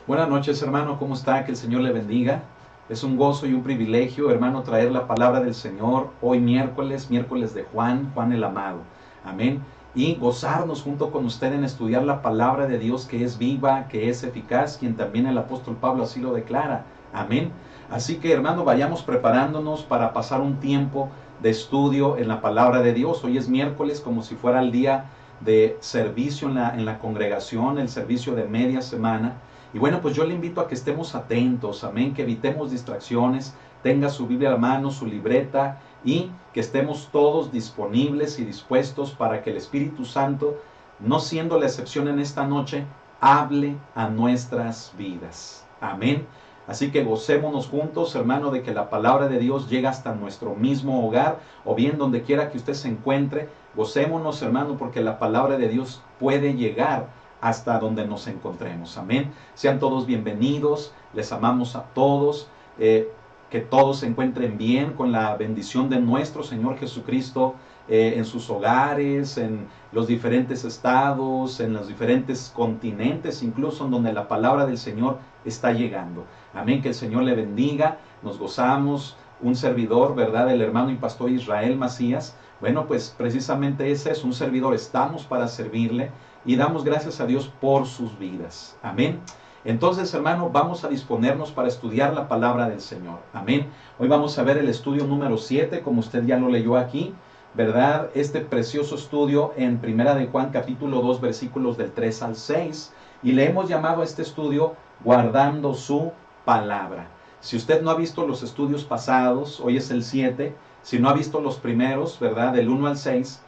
Buenas noches, hermano, ¿cómo está? Que el Señor le bendiga. Es un gozo y un privilegio, hermano, traer la palabra del Señor hoy miércoles de Juan el amado. Amén. Y gozarnos junto con usted en estudiar la palabra de Dios que es viva, que es eficaz, quien también el apóstol Pablo así lo declara. Amén. Así que, hermano, vayamos preparándonos para pasar un tiempo de estudio en la palabra de Dios. Hoy es miércoles, como si fuera el día de servicio en la congregación, el servicio de media semana. Y bueno, pues yo le invito a que estemos atentos, amén, que evitemos distracciones, tenga su Biblia a la mano, su libreta, y que estemos todos disponibles y dispuestos para que el Espíritu Santo, no siendo la excepción en esta noche, hable a nuestras vidas. Amén. Así que gocémonos juntos, hermano, de que la palabra de Dios llega hasta nuestro mismo hogar, o bien donde quiera que usted se encuentre. Gocémonos, hermano, porque la palabra de Dios puede llegar hasta donde nos encontremos. Amén. Sean todos bienvenidos, les amamos a todos, que todos se encuentren bien con la bendición de nuestro Señor Jesucristo en sus hogares, en los diferentes estados, en los diferentes continentes, incluso en donde la palabra del Señor está llegando. Amén, que el Señor le bendiga, nos gozamos. Un servidor, ¿verdad? El hermano y pastor Israel Macías. Bueno, pues precisamente ese es un servidor, estamos para servirle y damos gracias a Dios por sus vidas. Amén. Entonces, hermano, vamos a disponernos para estudiar la palabra del Señor. Amén. Hoy vamos a ver el estudio número 7, como usted ya lo leyó aquí, ¿verdad? Este precioso estudio en Primera de Juan, capítulo 2, versículos del 3 al 6. Y le hemos llamado a este estudio Guardando su Palabra. Si usted no ha visto los estudios pasados, hoy es el 7, si no ha visto los primeros, ¿verdad? Del 1 al 6,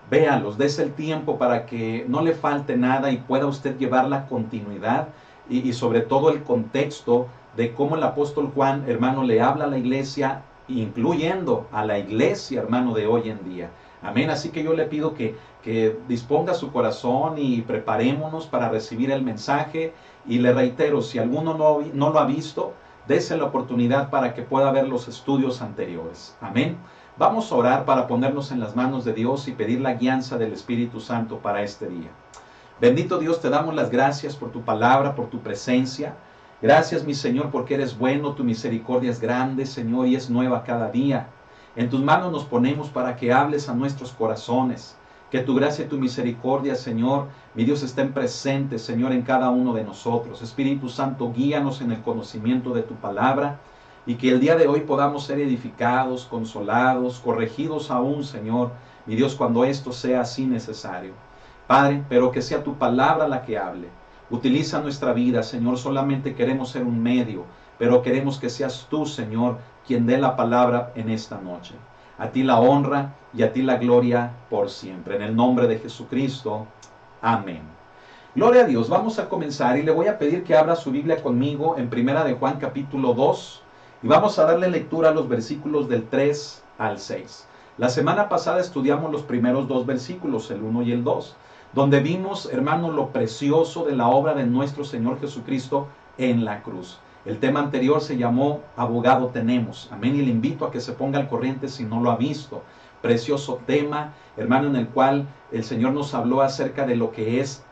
véalos, dése el tiempo para que no le falte nada y pueda usted llevar la continuidad y sobre todo el contexto de cómo el apóstol Juan, hermano, le habla a la iglesia, incluyendo a la iglesia, hermano, de hoy en día. Amén. Así que yo le pido que disponga su corazón y preparémonos para recibir el mensaje. Y le reitero, si alguno no lo ha visto, dése la oportunidad para que pueda ver los estudios anteriores. Amén. Vamos a orar para ponernos en las manos de Dios y pedir la guianza del Espíritu Santo para este día. Bendito Dios, te damos las gracias por tu palabra, por tu presencia. Gracias, mi Señor, porque eres bueno, tu misericordia es grande, Señor, y es nueva cada día. En tus manos nos ponemos para que hables a nuestros corazones. Que tu gracia y tu misericordia, Señor, mi Dios, estén presentes, Señor, en cada uno de nosotros. Espíritu Santo, guíanos en el conocimiento de tu palabra y que el día de hoy podamos ser edificados, consolados, corregidos aún, Señor, mi Dios, cuando esto sea así necesario. Padre, pero que sea tu palabra la que hable. Utiliza nuestra vida, Señor, solamente queremos ser un medio, pero queremos que seas tú, Señor, quien dé la palabra en esta noche. A ti la honra y a ti la gloria por siempre. En el nombre de Jesucristo. Amén. Gloria a Dios. Vamos a comenzar y le voy a pedir que abra su Biblia conmigo en Primera de Juan capítulo 2 y vamos a darle lectura a los versículos del 3 al 6. La semana pasada estudiamos los primeros dos versículos, el 1 y el 2, donde vimos, hermano, lo precioso de la obra de nuestro Señor Jesucristo en la cruz. El tema anterior se llamó Abogado tenemos. Amén. Y le invito a que se ponga al corriente si no lo ha visto. Precioso tema, hermano, en el cual el Señor nos habló acerca de lo que es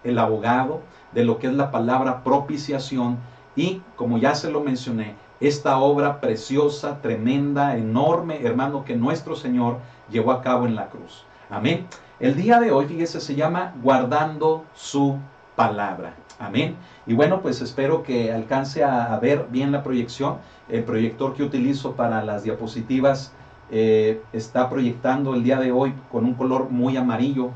el abogado, de lo que es la palabra propiciación. Y como ya se lo mencioné, esta obra preciosa, tremenda, enorme, hermano, que nuestro Señor llevó a cabo en la cruz. Amén. El día de hoy, fíjese, se llama Guardando su Palabra. Amén. Y bueno, pues espero que alcance a ver bien la proyección. El proyector que utilizo para las diapositivas está proyectando el día de hoy con un color muy amarillo,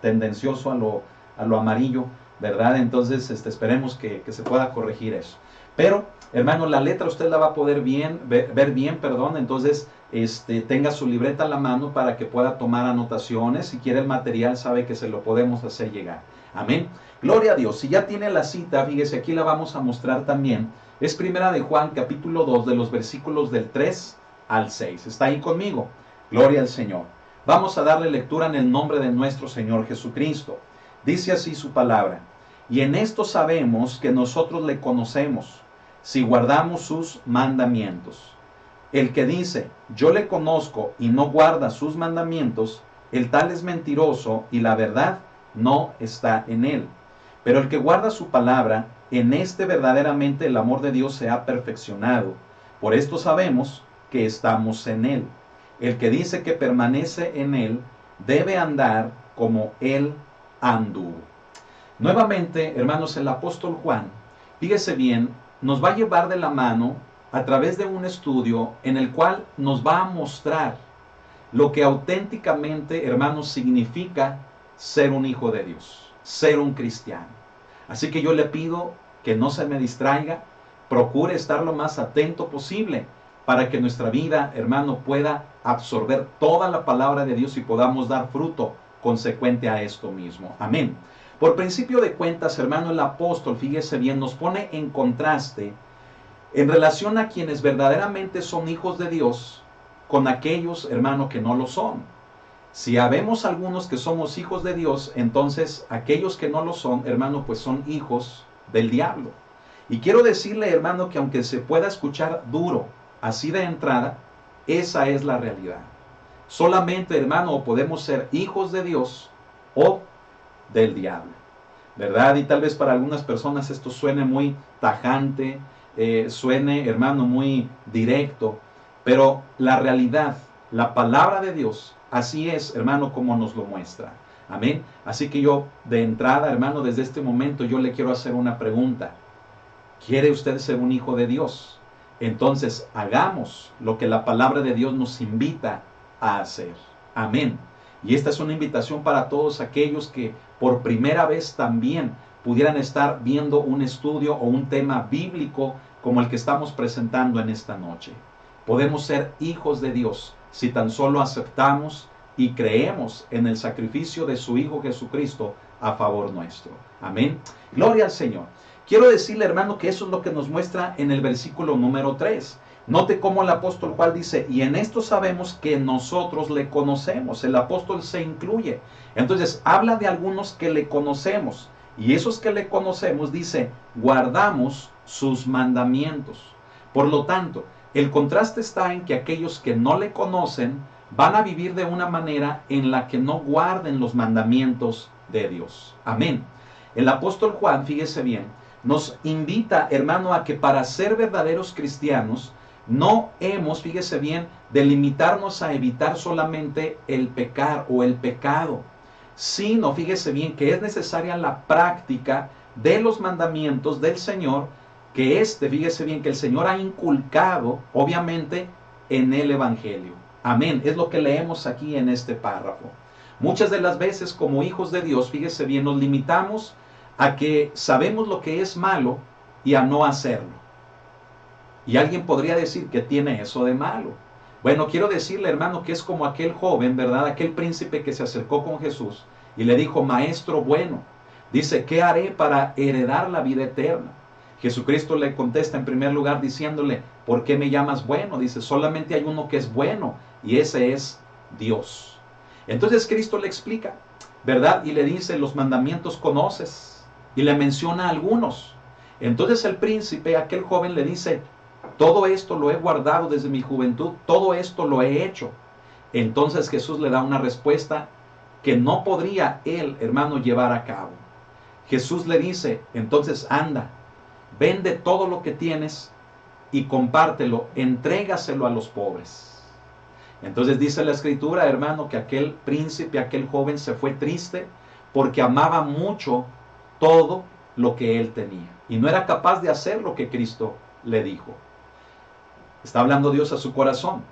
tendencioso a lo amarillo, ¿verdad? Entonces esperemos que se pueda corregir eso. Pero, hermano, la letra usted la va a poder ver bien, entonces tenga su libreta a la mano para que pueda tomar anotaciones. Si quiere el material, sabe que se lo podemos hacer llegar. Amén. Gloria a Dios. Si ya tiene la cita, fíjese, aquí la vamos a mostrar también. Es Primera de Juan, capítulo 2, de los versículos del 3 al 6. ¿Está ahí conmigo? Gloria al Señor. Vamos a darle lectura en el nombre de nuestro Señor Jesucristo. Dice así su palabra. Y en esto sabemos que nosotros le conocemos, si guardamos sus mandamientos. El que dice, yo le conozco y no guarda sus mandamientos, el tal es mentiroso y la verdad no está en él. Pero el que guarda su palabra, en este verdaderamente el amor de Dios se ha perfeccionado. Por esto sabemos que estamos en Él. El que dice que permanece en Él debe andar como Él anduvo. Nuevamente, hermanos, el apóstol Juan, fíjese bien, nos va a llevar de la mano a través de un estudio en el cual nos va a mostrar lo que auténticamente, hermanos, significa ser un hijo de Dios, ser un cristiano. Así que yo le pido que no se me distraiga, procure estar lo más atento posible para que nuestra vida, hermano, pueda absorber toda la palabra de Dios y podamos dar fruto consecuente a esto mismo. Amén. Por principio de cuentas, hermano, el apóstol, fíjese bien, nos pone en contraste en relación a quienes verdaderamente son hijos de Dios con aquellos, hermano, que no lo son. Si habemos algunos que somos hijos de Dios, entonces aquellos que no lo son, hermano, pues son hijos del diablo. Y quiero decirle, hermano, que aunque se pueda escuchar duro, así de entrada, esa es la realidad. Solamente, hermano, podemos ser hijos de Dios o del diablo, ¿verdad? Y tal vez para algunas personas esto suene muy tajante, suene, hermano, muy directo, pero la realidad, la palabra de Dios, así es, hermano, como nos lo muestra. Amén. Así que yo, de entrada, hermano, desde este momento yo le quiero hacer una pregunta. ¿Quiere usted ser un hijo de Dios? Entonces, hagamos lo que la palabra de Dios nos invita a hacer. Amén. Y esta es una invitación para todos aquellos que por primera vez también pudieran estar viendo un estudio o un tema bíblico como el que estamos presentando en esta noche. Podemos ser hijos de Dios si tan solo aceptamos y creemos en el sacrificio de su Hijo Jesucristo a favor nuestro. Amén. Gloria al Señor. Quiero decirle, hermano, que eso es lo que nos muestra en el versículo número 3. Note cómo el apóstol Juan dice, y en esto sabemos que nosotros le conocemos. El apóstol se incluye. Entonces, habla de algunos que le conocemos. Y esos que le conocemos, dice, guardamos sus mandamientos. Por lo tanto, el contraste está en que aquellos que no le conocen van a vivir de una manera en la que no guarden los mandamientos de Dios. Amén. El apóstol Juan, fíjese bien, nos invita, hermano, a que para ser verdaderos cristianos, no hemos, fíjese bien, de limitarnos a evitar solamente el pecar o el pecado, sino, fíjese bien, que es necesaria la práctica de los mandamientos del Señor, que fíjese bien, que el Señor ha inculcado, obviamente, en el Evangelio. Amén, es lo que leemos aquí en este párrafo. Muchas de las veces, como hijos de Dios, fíjese bien, nos limitamos a que sabemos lo que es malo y a no hacerlo. Y alguien podría decir que tiene eso de malo. Bueno, quiero decirle, hermano, que es como aquel joven, ¿verdad? Aquel príncipe que se acercó con Jesús y le dijo, maestro bueno, dice, ¿qué haré para heredar la vida eterna? Jesucristo le contesta en primer lugar diciéndole, ¿por qué me llamas bueno? Dice, solamente hay uno que es bueno y ese es Dios. Entonces Cristo le explica, ¿verdad? Y le dice, los mandamientos conoces, y le menciona algunos. Entonces el príncipe, aquel joven, le dice, todo esto lo he guardado desde mi juventud, todo esto lo he hecho. Entonces Jesús le da una respuesta que no podría él, hermano, llevar a cabo. Jesús le dice, entonces anda, vende todo lo que tienes y compártelo, entrégaselo a los pobres. Entonces dice la Escritura, hermano, que aquel príncipe, aquel joven se fue triste porque amaba mucho todo lo que él tenía y no era capaz de hacer lo que Cristo le dijo. Está hablando Dios a su corazón.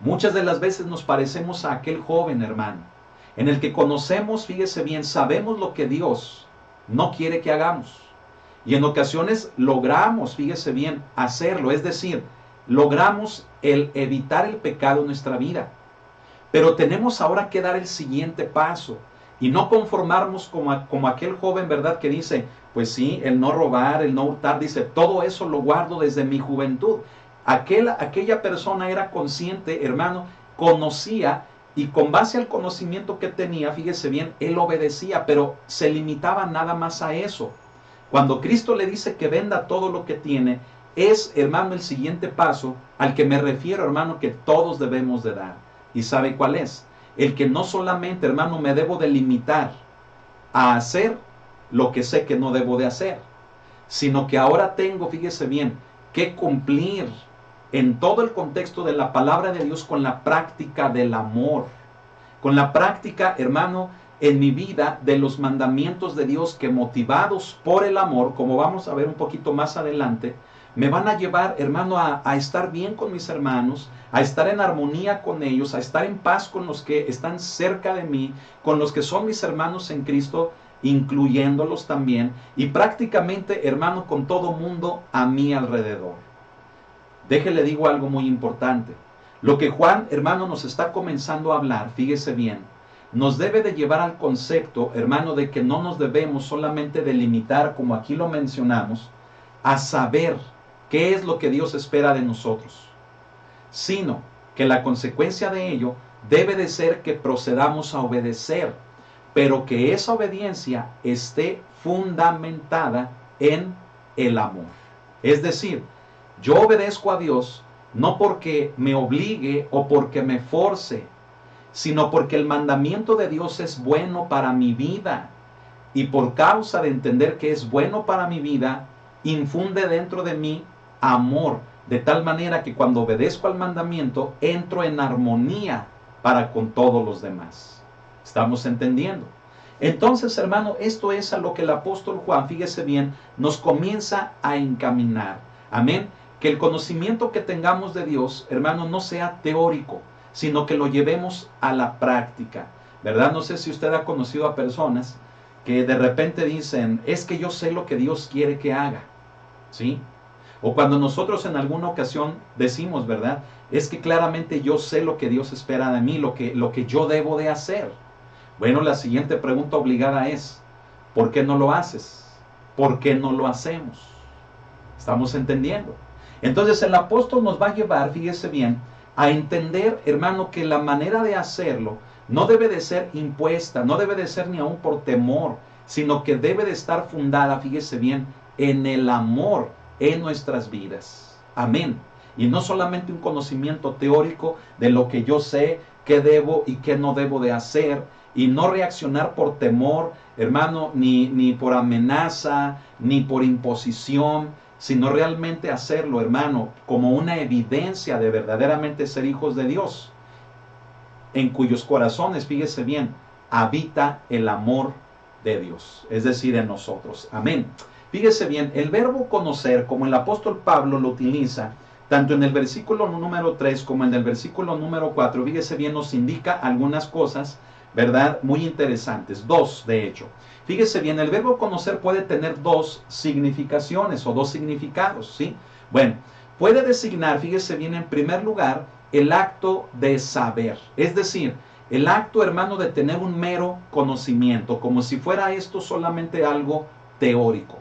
Muchas de las veces nos parecemos a aquel joven, hermano, en el que conocemos, fíjese bien, sabemos lo que Dios no quiere que hagamos. Y en ocasiones logramos, fíjese bien, hacerlo. Es decir, logramos el evitar el pecado en nuestra vida. Pero tenemos ahora que dar el siguiente paso y no conformarnos como aquel joven, ¿verdad? Que dice, pues sí, el no robar, el no hurtar, dice, todo eso lo guardo desde mi juventud. Aquella persona era consciente, hermano, conocía y con base al conocimiento que tenía, fíjese bien, él obedecía, pero se limitaba nada más a eso. Cuando Cristo le dice que venda todo lo que tiene, es, hermano, el siguiente paso al que me refiero, hermano, que todos debemos de dar. ¿Y sabe cuál es? El que no solamente, hermano, me debo de limitar a hacer lo que sé que no debo de hacer, sino que ahora tengo, fíjese bien, que cumplir en todo el contexto de la palabra de Dios con la práctica del amor, con la práctica, hermano, en mi vida de los mandamientos de Dios que, motivados por el amor, como vamos a ver un poquito más adelante, me van a llevar, hermano, a estar bien con mis hermanos, a estar en armonía con ellos, a estar en paz con los que están cerca de mí, con los que son mis hermanos en Cristo, incluyéndolos también, y prácticamente, hermano, con todo mundo a mi alrededor. Déjele digo algo muy importante. Lo que Juan, hermano, nos está comenzando a hablar, fíjese bien, nos debe de llevar al concepto, hermano, de que no nos debemos solamente delimitar, como aquí lo mencionamos, a saber qué es lo que Dios espera de nosotros, sino que la consecuencia de ello debe de ser que procedamos a obedecer, pero que esa obediencia esté fundamentada en el amor. Es decir, yo obedezco a Dios no porque me obligue o porque me force, sino porque el mandamiento de Dios es bueno para mi vida. Y por causa de entender que es bueno para mi vida, infunde dentro de mí amor, de tal manera que cuando obedezco al mandamiento, entro en armonía para con todos los demás. ¿Estamos entendiendo? Entonces, hermano, esto es a lo que el apóstol Juan, fíjese bien, nos comienza a encaminar. Amén. Que el conocimiento que tengamos de Dios, hermano, no sea teórico, sino que lo llevemos a la práctica, ¿verdad? No sé si usted ha conocido a personas que de repente dicen, es que yo sé lo que Dios quiere que haga, ¿sí? O cuando nosotros en alguna ocasión decimos, ¿verdad? Es que claramente yo sé lo que Dios espera de mí, lo que yo debo de hacer. Bueno, la siguiente pregunta obligada es, ¿por qué no lo haces? ¿Por qué no lo hacemos? ¿Estamos entendiendo? Entonces el apóstol nos va a llevar, fíjese bien, a entender, hermano, que la manera de hacerlo no debe de ser impuesta, no debe de ser ni aún por temor, sino que debe de estar fundada, fíjese bien, en el amor en nuestras vidas. Amén. Y no solamente un conocimiento teórico de lo que yo sé, qué debo y qué no debo de hacer, y no reaccionar por temor, hermano, ni por amenaza, ni por imposición, sino realmente hacerlo, hermano, como una evidencia de verdaderamente ser hijos de Dios, en cuyos corazones, fíjese bien, habita el amor de Dios, es decir, en nosotros. Amén. Fíjese bien, el verbo conocer, como el apóstol Pablo lo utiliza, tanto en el versículo número 3 como en el versículo número 4, fíjese bien, nos indica algunas cosas, ¿verdad? Muy interesantes, dos de hecho. Fíjese bien, el verbo conocer puede tener dos significaciones o dos significados, ¿sí? Bueno, puede designar, fíjese bien, en primer lugar, el acto de saber, es decir, el acto, hermano, de tener un mero conocimiento, como si fuera esto solamente algo teórico.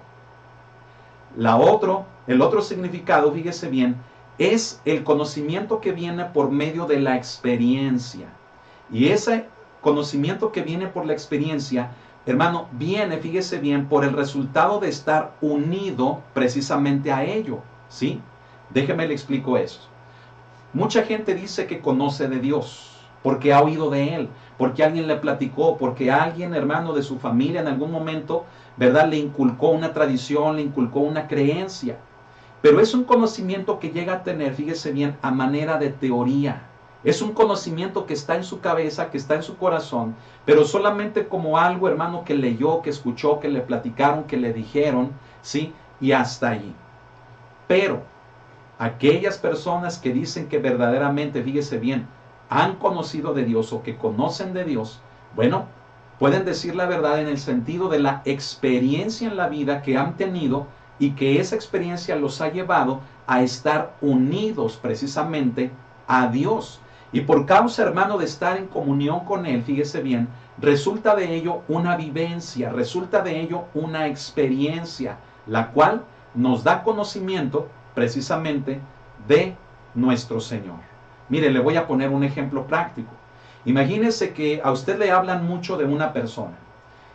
El otro significado, fíjese bien, es el conocimiento que viene por medio de la experiencia. Y ese conocimiento que viene por la experiencia, hermano, viene, fíjese bien, por el resultado de estar unido precisamente a ello, ¿sí? Déjeme le explico eso. Mucha gente dice que conoce de Dios, porque ha oído de Él, porque alguien le platicó, porque alguien, hermano, de su familia en algún momento, ¿verdad?, le inculcó una tradición, le inculcó una creencia. Pero es un conocimiento que llega a tener, fíjese bien, a manera de teoría. Es un conocimiento que está en su cabeza, que está en su corazón, pero solamente como algo, hermano, que leyó, que escuchó, que le platicaron, que le dijeron, ¿sí? Y hasta allí. Pero aquellas personas que dicen que verdaderamente, fíjese bien, han conocido de Dios o que conocen de Dios, bueno, pueden decir la verdad en el sentido de la experiencia en la vida que han tenido y que esa experiencia los ha llevado a estar unidos precisamente a Dios. Y por causa, hermano, de estar en comunión con Él, fíjese bien, resulta de ello una vivencia, resulta de ello una experiencia, la cual nos da conocimiento precisamente de nuestro Señor. Mire, le voy a poner un ejemplo práctico. Imagínese que a usted le hablan mucho de una persona.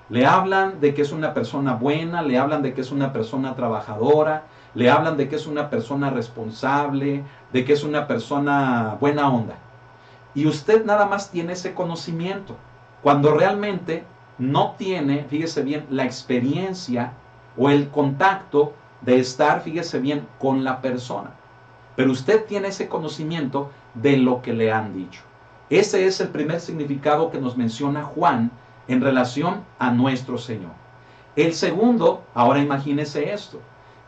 Le hablan de que es una persona buena, le hablan de que es una persona trabajadora, le hablan de que es una persona responsable, de que es una persona buena onda. Y usted nada más tiene ese conocimiento, cuando realmente no tiene, fíjese bien, la experiencia o el contacto de estar, fíjese bien, con la persona. Pero usted tiene ese conocimiento de lo que le han dicho. Ese es el primer significado que nos menciona Juan en relación a nuestro Señor. El segundo, ahora imagínese esto.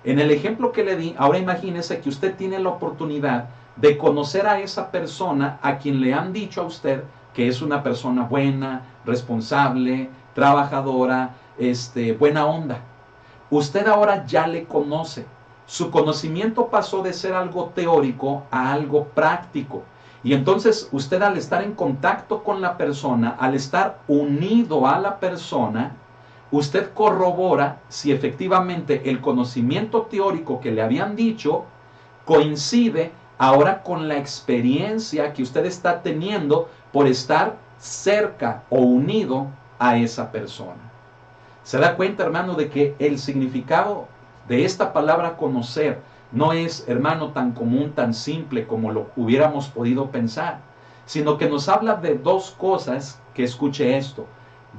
En el ejemplo que le di, ahora imagínese que usted tiene la oportunidad de conocer a esa persona a quien le han dicho a usted que es una persona buena, responsable, trabajadora, buena onda. Usted ahora ya le conoce. Su conocimiento pasó de ser algo teórico a algo práctico. Y entonces usted, al estar en contacto con la persona, al estar unido a la persona, usted corrobora si efectivamente el conocimiento teórico que le habían dicho coincide ahora con la experiencia que usted está teniendo por estar cerca o unido a esa persona. ¿Se da cuenta, hermano, de que el significado de esta palabra conocer no es, hermano, tan común, tan simple como lo hubiéramos podido pensar, sino que nos habla de dos cosas que, escuche esto,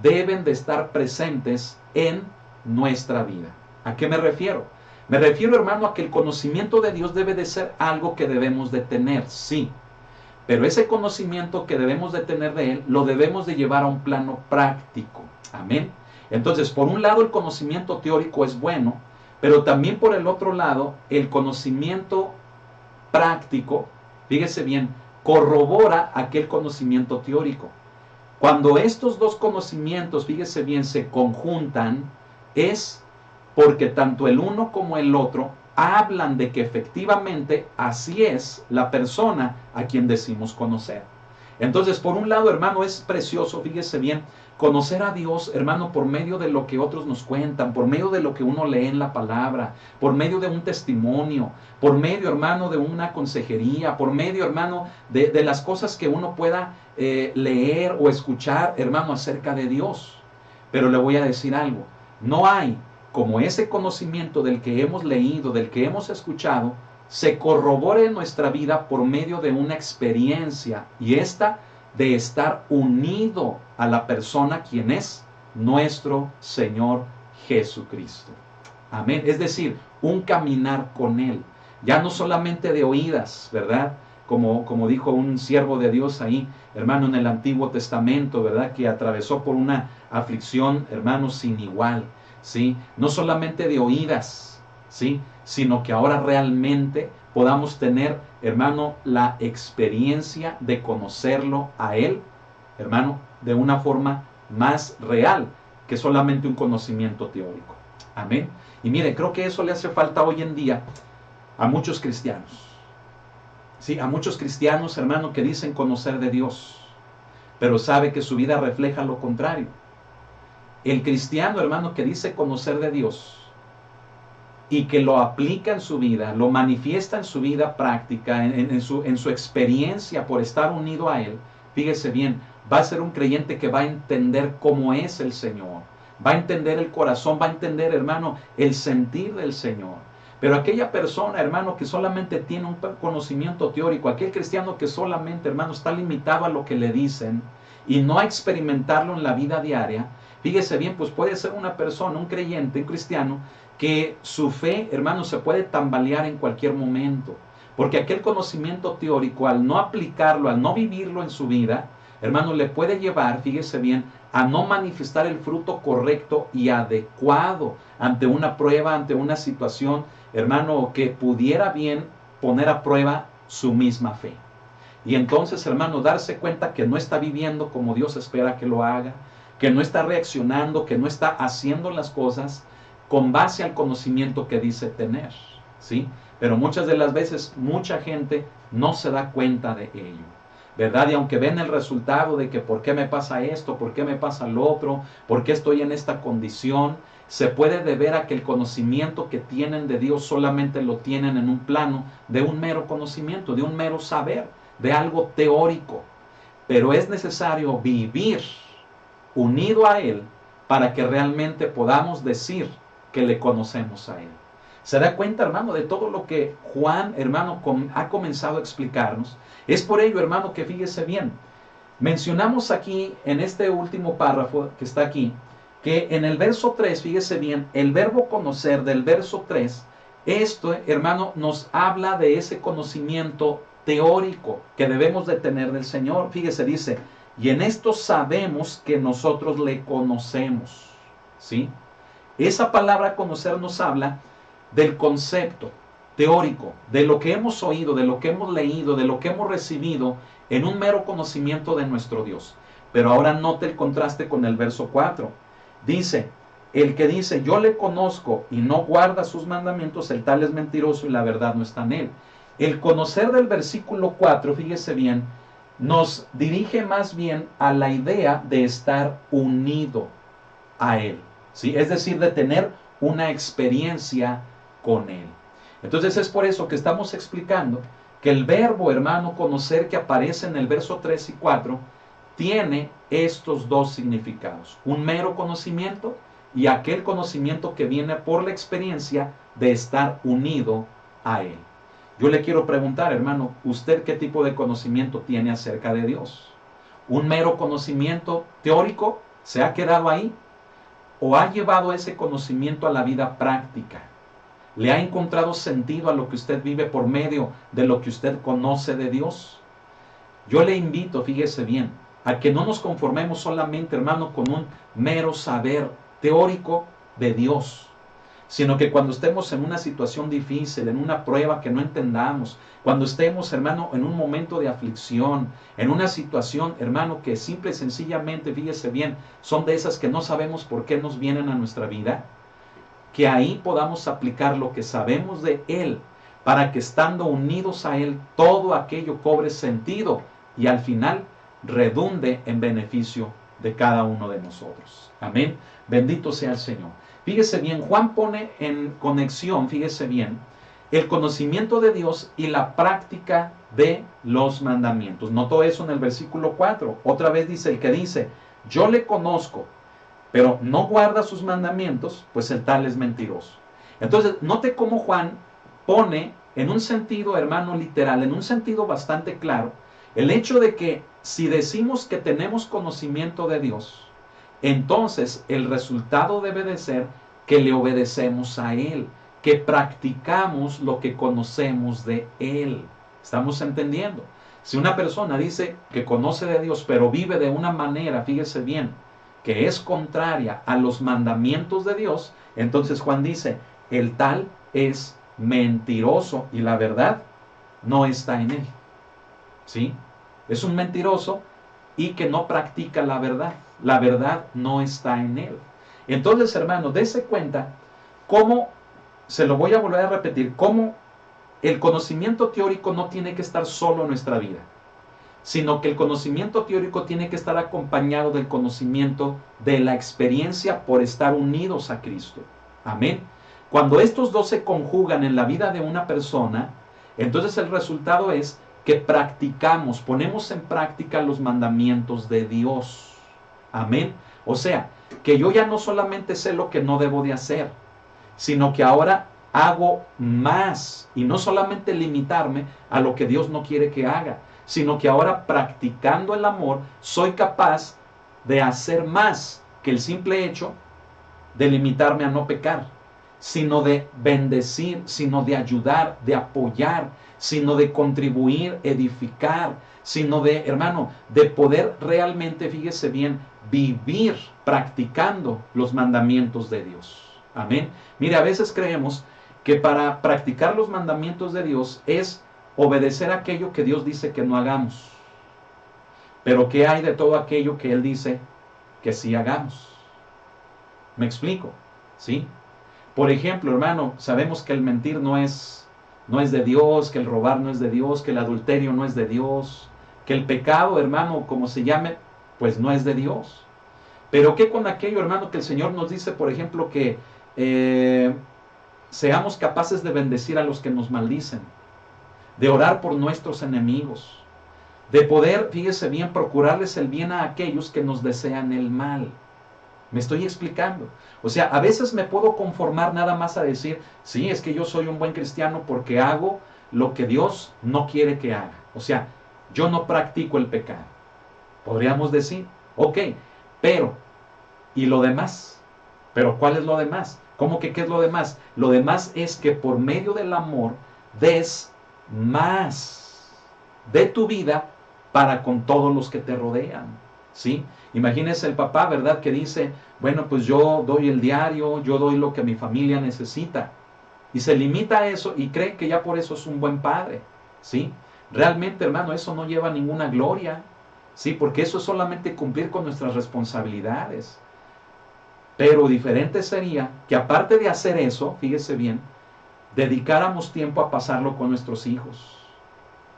deben de estar presentes en nuestra vida? ¿A qué me refiero? Me refiero, hermano, a que el conocimiento de Dios debe de ser algo que debemos de tener, sí. Pero ese conocimiento que debemos de tener de Él, lo debemos de llevar a un plano práctico. Amén. Entonces, por un lado, el conocimiento teórico es bueno, pero también por el otro lado, el conocimiento práctico, fíjese bien, corrobora aquel conocimiento teórico. Cuando estos dos conocimientos, fíjese bien, se conjuntan, es porque tanto el uno como el otro hablan de que efectivamente así es la persona a quien decimos conocer. Entonces, por un lado, hermano, es precioso, fíjese bien, conocer a Dios, hermano, por medio de lo que otros nos cuentan, por medio de lo que uno lee en la palabra, por medio de un testimonio, por medio, hermano, de una consejería, por medio, hermano, de las cosas que uno pueda leer o escuchar, hermano, acerca de Dios. Pero le voy a decir algo, no hay como ese conocimiento del que hemos leído, del que hemos escuchado, se corrobore en nuestra vida por medio de una experiencia, y esta de estar unido a la persona quien es nuestro Señor Jesucristo. Amén. Es decir, un caminar con Él. Ya no solamente de oídas, ¿verdad? Como dijo un siervo de Dios ahí, hermano, en el Antiguo Testamento, ¿verdad? Que atravesó por una aflicción, hermano, sin igual, ¿sí? No solamente de oídas, ¿sí? Sino que ahora realmente podamos tener, hermano, la experiencia de conocerlo a Él, hermano, de una forma más real que solamente un conocimiento teórico. Amén. Y mire, creo que eso le hace falta hoy en día a muchos cristianos. Sí, a muchos cristianos, hermano, que dicen conocer de Dios, pero sabe que su vida refleja lo contrario. El cristiano, hermano, que dice conocer de Dios y que lo aplica en su vida, lo manifiesta en su vida práctica, en su experiencia por estar unido a Él, fíjese bien, va a ser un creyente que va a entender cómo es el Señor, va a entender el corazón, va a entender, hermano, el sentir del Señor. Pero aquella persona, hermano, que solamente tiene un conocimiento teórico, aquel cristiano que solamente, hermano, está limitado a lo que le dicen y no a experimentarlo en la vida diaria, fíjese bien, pues puede ser una persona, un creyente, un cristiano, que su fe, hermano, se puede tambalear en cualquier momento. Porque aquel conocimiento teórico, al no aplicarlo, al no vivirlo en su vida, hermano, le puede llevar, fíjese bien, a no manifestar el fruto correcto y adecuado ante una prueba, ante una situación, hermano, que pudiera bien poner a prueba su misma fe. Y entonces, hermano, darse cuenta que no está viviendo como Dios espera que lo haga, que no está reaccionando, que no está haciendo las cosas con base al conocimiento que dice tener, ¿sí? Pero muchas de las veces, mucha gente no se da cuenta de ello, ¿verdad? Y aunque ven el resultado de que por qué me pasa esto, por qué me pasa lo otro, por qué estoy en esta condición, se puede deber a que el conocimiento que tienen de Dios solamente lo tienen en un plano de un mero conocimiento, de un mero saber, de algo teórico. Pero es necesario vivir unido a Él para que realmente podamos decir que le conocemos a Él. ¿Se da cuenta, hermano, de todo lo que Juan, hermano, ha comenzado a explicarnos? Es por ello, hermano, que fíjese bien. Mencionamos aquí, en este último párrafo que está aquí, que en el verso 3, fíjese bien, el verbo conocer del verso 3, esto, hermano, nos habla de ese conocimiento teórico que debemos de tener del Señor. Fíjese, dice, y en esto sabemos que nosotros le conocemos, ¿sí? Esa palabra conocer nos habla del concepto teórico, de lo que hemos oído, de lo que hemos leído, de lo que hemos recibido en un mero conocimiento de nuestro Dios. Pero ahora note el contraste con el verso 4. Dice, el que dice yo le conozco y no guarda sus mandamientos, el tal es mentiroso y la verdad no está en él. El conocer del versículo 4, fíjese bien, nos dirige más bien a la idea de estar unido a él, ¿sí? Es decir, de tener una experiencia con él. Entonces es por eso que estamos explicando que el verbo, hermano, conocer, que aparece en el verso 3 y 4, tiene estos dos significados: un mero conocimiento y aquel conocimiento que viene por la experiencia de estar unido a él. Yo le quiero preguntar, hermano, ¿usted qué tipo de conocimiento tiene acerca de Dios? ¿Un mero conocimiento teórico se ha quedado ahí? ¿O ha llevado ese conocimiento a la vida práctica? ¿Le ha encontrado sentido a lo que usted vive por medio de lo que usted conoce de Dios? Yo le invito, fíjese bien, a que no nos conformemos solamente, hermano, con un mero saber teórico de Dios, sino que cuando estemos en una situación difícil, en una prueba que no entendamos, cuando estemos, hermano, en un momento de aflicción, en una situación, hermano, que simple y sencillamente, fíjese bien, son de esas que no sabemos por qué nos vienen a nuestra vida, que ahí podamos aplicar lo que sabemos de Él, para que estando unidos a Él, todo aquello cobre sentido y al final redunde en beneficio de cada uno de nosotros. Amén. Bendito sea el Señor. Fíjese bien, Juan pone en conexión, fíjese bien, el conocimiento de Dios y la práctica de los mandamientos. Notó eso en el versículo 4. Otra vez dice, el que dice, yo le conozco, pero no guarda sus mandamientos, pues el tal es mentiroso. Entonces, note cómo Juan pone en un sentido, hermano, literal, en un sentido bastante claro, el hecho de que si decimos que tenemos conocimiento de Dios, entonces el resultado debe de ser que le obedecemos a Él, que practicamos lo que conocemos de Él. ¿Estamos entendiendo? Si una persona dice que conoce de Dios, pero vive de una manera, fíjese bien, que es contraria a los mandamientos de Dios, entonces Juan dice, el tal es mentiroso y la verdad no está en él. ¿Sí? Es un mentiroso y que no practica la verdad. La verdad no está en él. Entonces, hermano, dése cuenta cómo, se lo voy a volver a repetir, cómo el conocimiento teórico no tiene que estar solo en nuestra vida, sino que el conocimiento teórico tiene que estar acompañado del conocimiento de la experiencia por estar unidos a Cristo. Amén. Cuando estos dos se conjugan en la vida de una persona, entonces el resultado es que practicamos, ponemos en práctica los mandamientos de Dios. Amén. O sea, que yo ya no solamente sé lo que no debo de hacer, sino que ahora hago más, y no solamente limitarme a lo que Dios no quiere que haga, sino que ahora practicando el amor soy capaz de hacer más que el simple hecho de limitarme a no pecar, sino de bendecir, sino de ayudar, de apoyar, sino de contribuir, edificar, sino de, hermano, de poder realmente, fíjese bien, vivir practicando los mandamientos de Dios. Amén. Mire, a veces creemos que para practicar los mandamientos de Dios es obedecer aquello que Dios dice que no hagamos. Pero ¿qué hay de todo aquello que Él dice que sí hagamos? ¿Me explico? ¿Sí? Por ejemplo, hermano, sabemos que el mentir no es de Dios, que el robar no es de Dios, que el adulterio no es de Dios, que el pecado, hermano, como se llame, pues no es de Dios. Pero ¿qué con aquello, hermano, que el Señor nos dice, por ejemplo, que seamos capaces de bendecir a los que nos maldicen, de orar por nuestros enemigos, de poder, fíjese bien, procurarles el bien a aquellos que nos desean el mal? ¿Me estoy explicando? O sea, a veces me puedo conformar nada más a decir, sí, es que yo soy un buen cristiano porque hago lo que Dios no quiere que haga. O sea, yo no practico el pecado. Podríamos decir, ok, pero ¿Y lo demás? ¿Pero cuál es lo demás? ¿Cómo que qué es lo demás? Lo demás es que por medio del amor des más de tu vida para con todos los que te rodean, ¿sí? Imagínese el papá, ¿verdad? Que dice, bueno, pues yo doy el diario, yo doy lo que mi familia necesita. Y se limita a eso y cree que ya por eso es un buen padre, ¿sí? Realmente, hermano, eso no lleva ninguna gloria, ¿sí? Porque eso es solamente cumplir con nuestras responsabilidades. Pero diferente sería que aparte de hacer eso, fíjese bien, dedicáramos tiempo a pasarlo con nuestros hijos,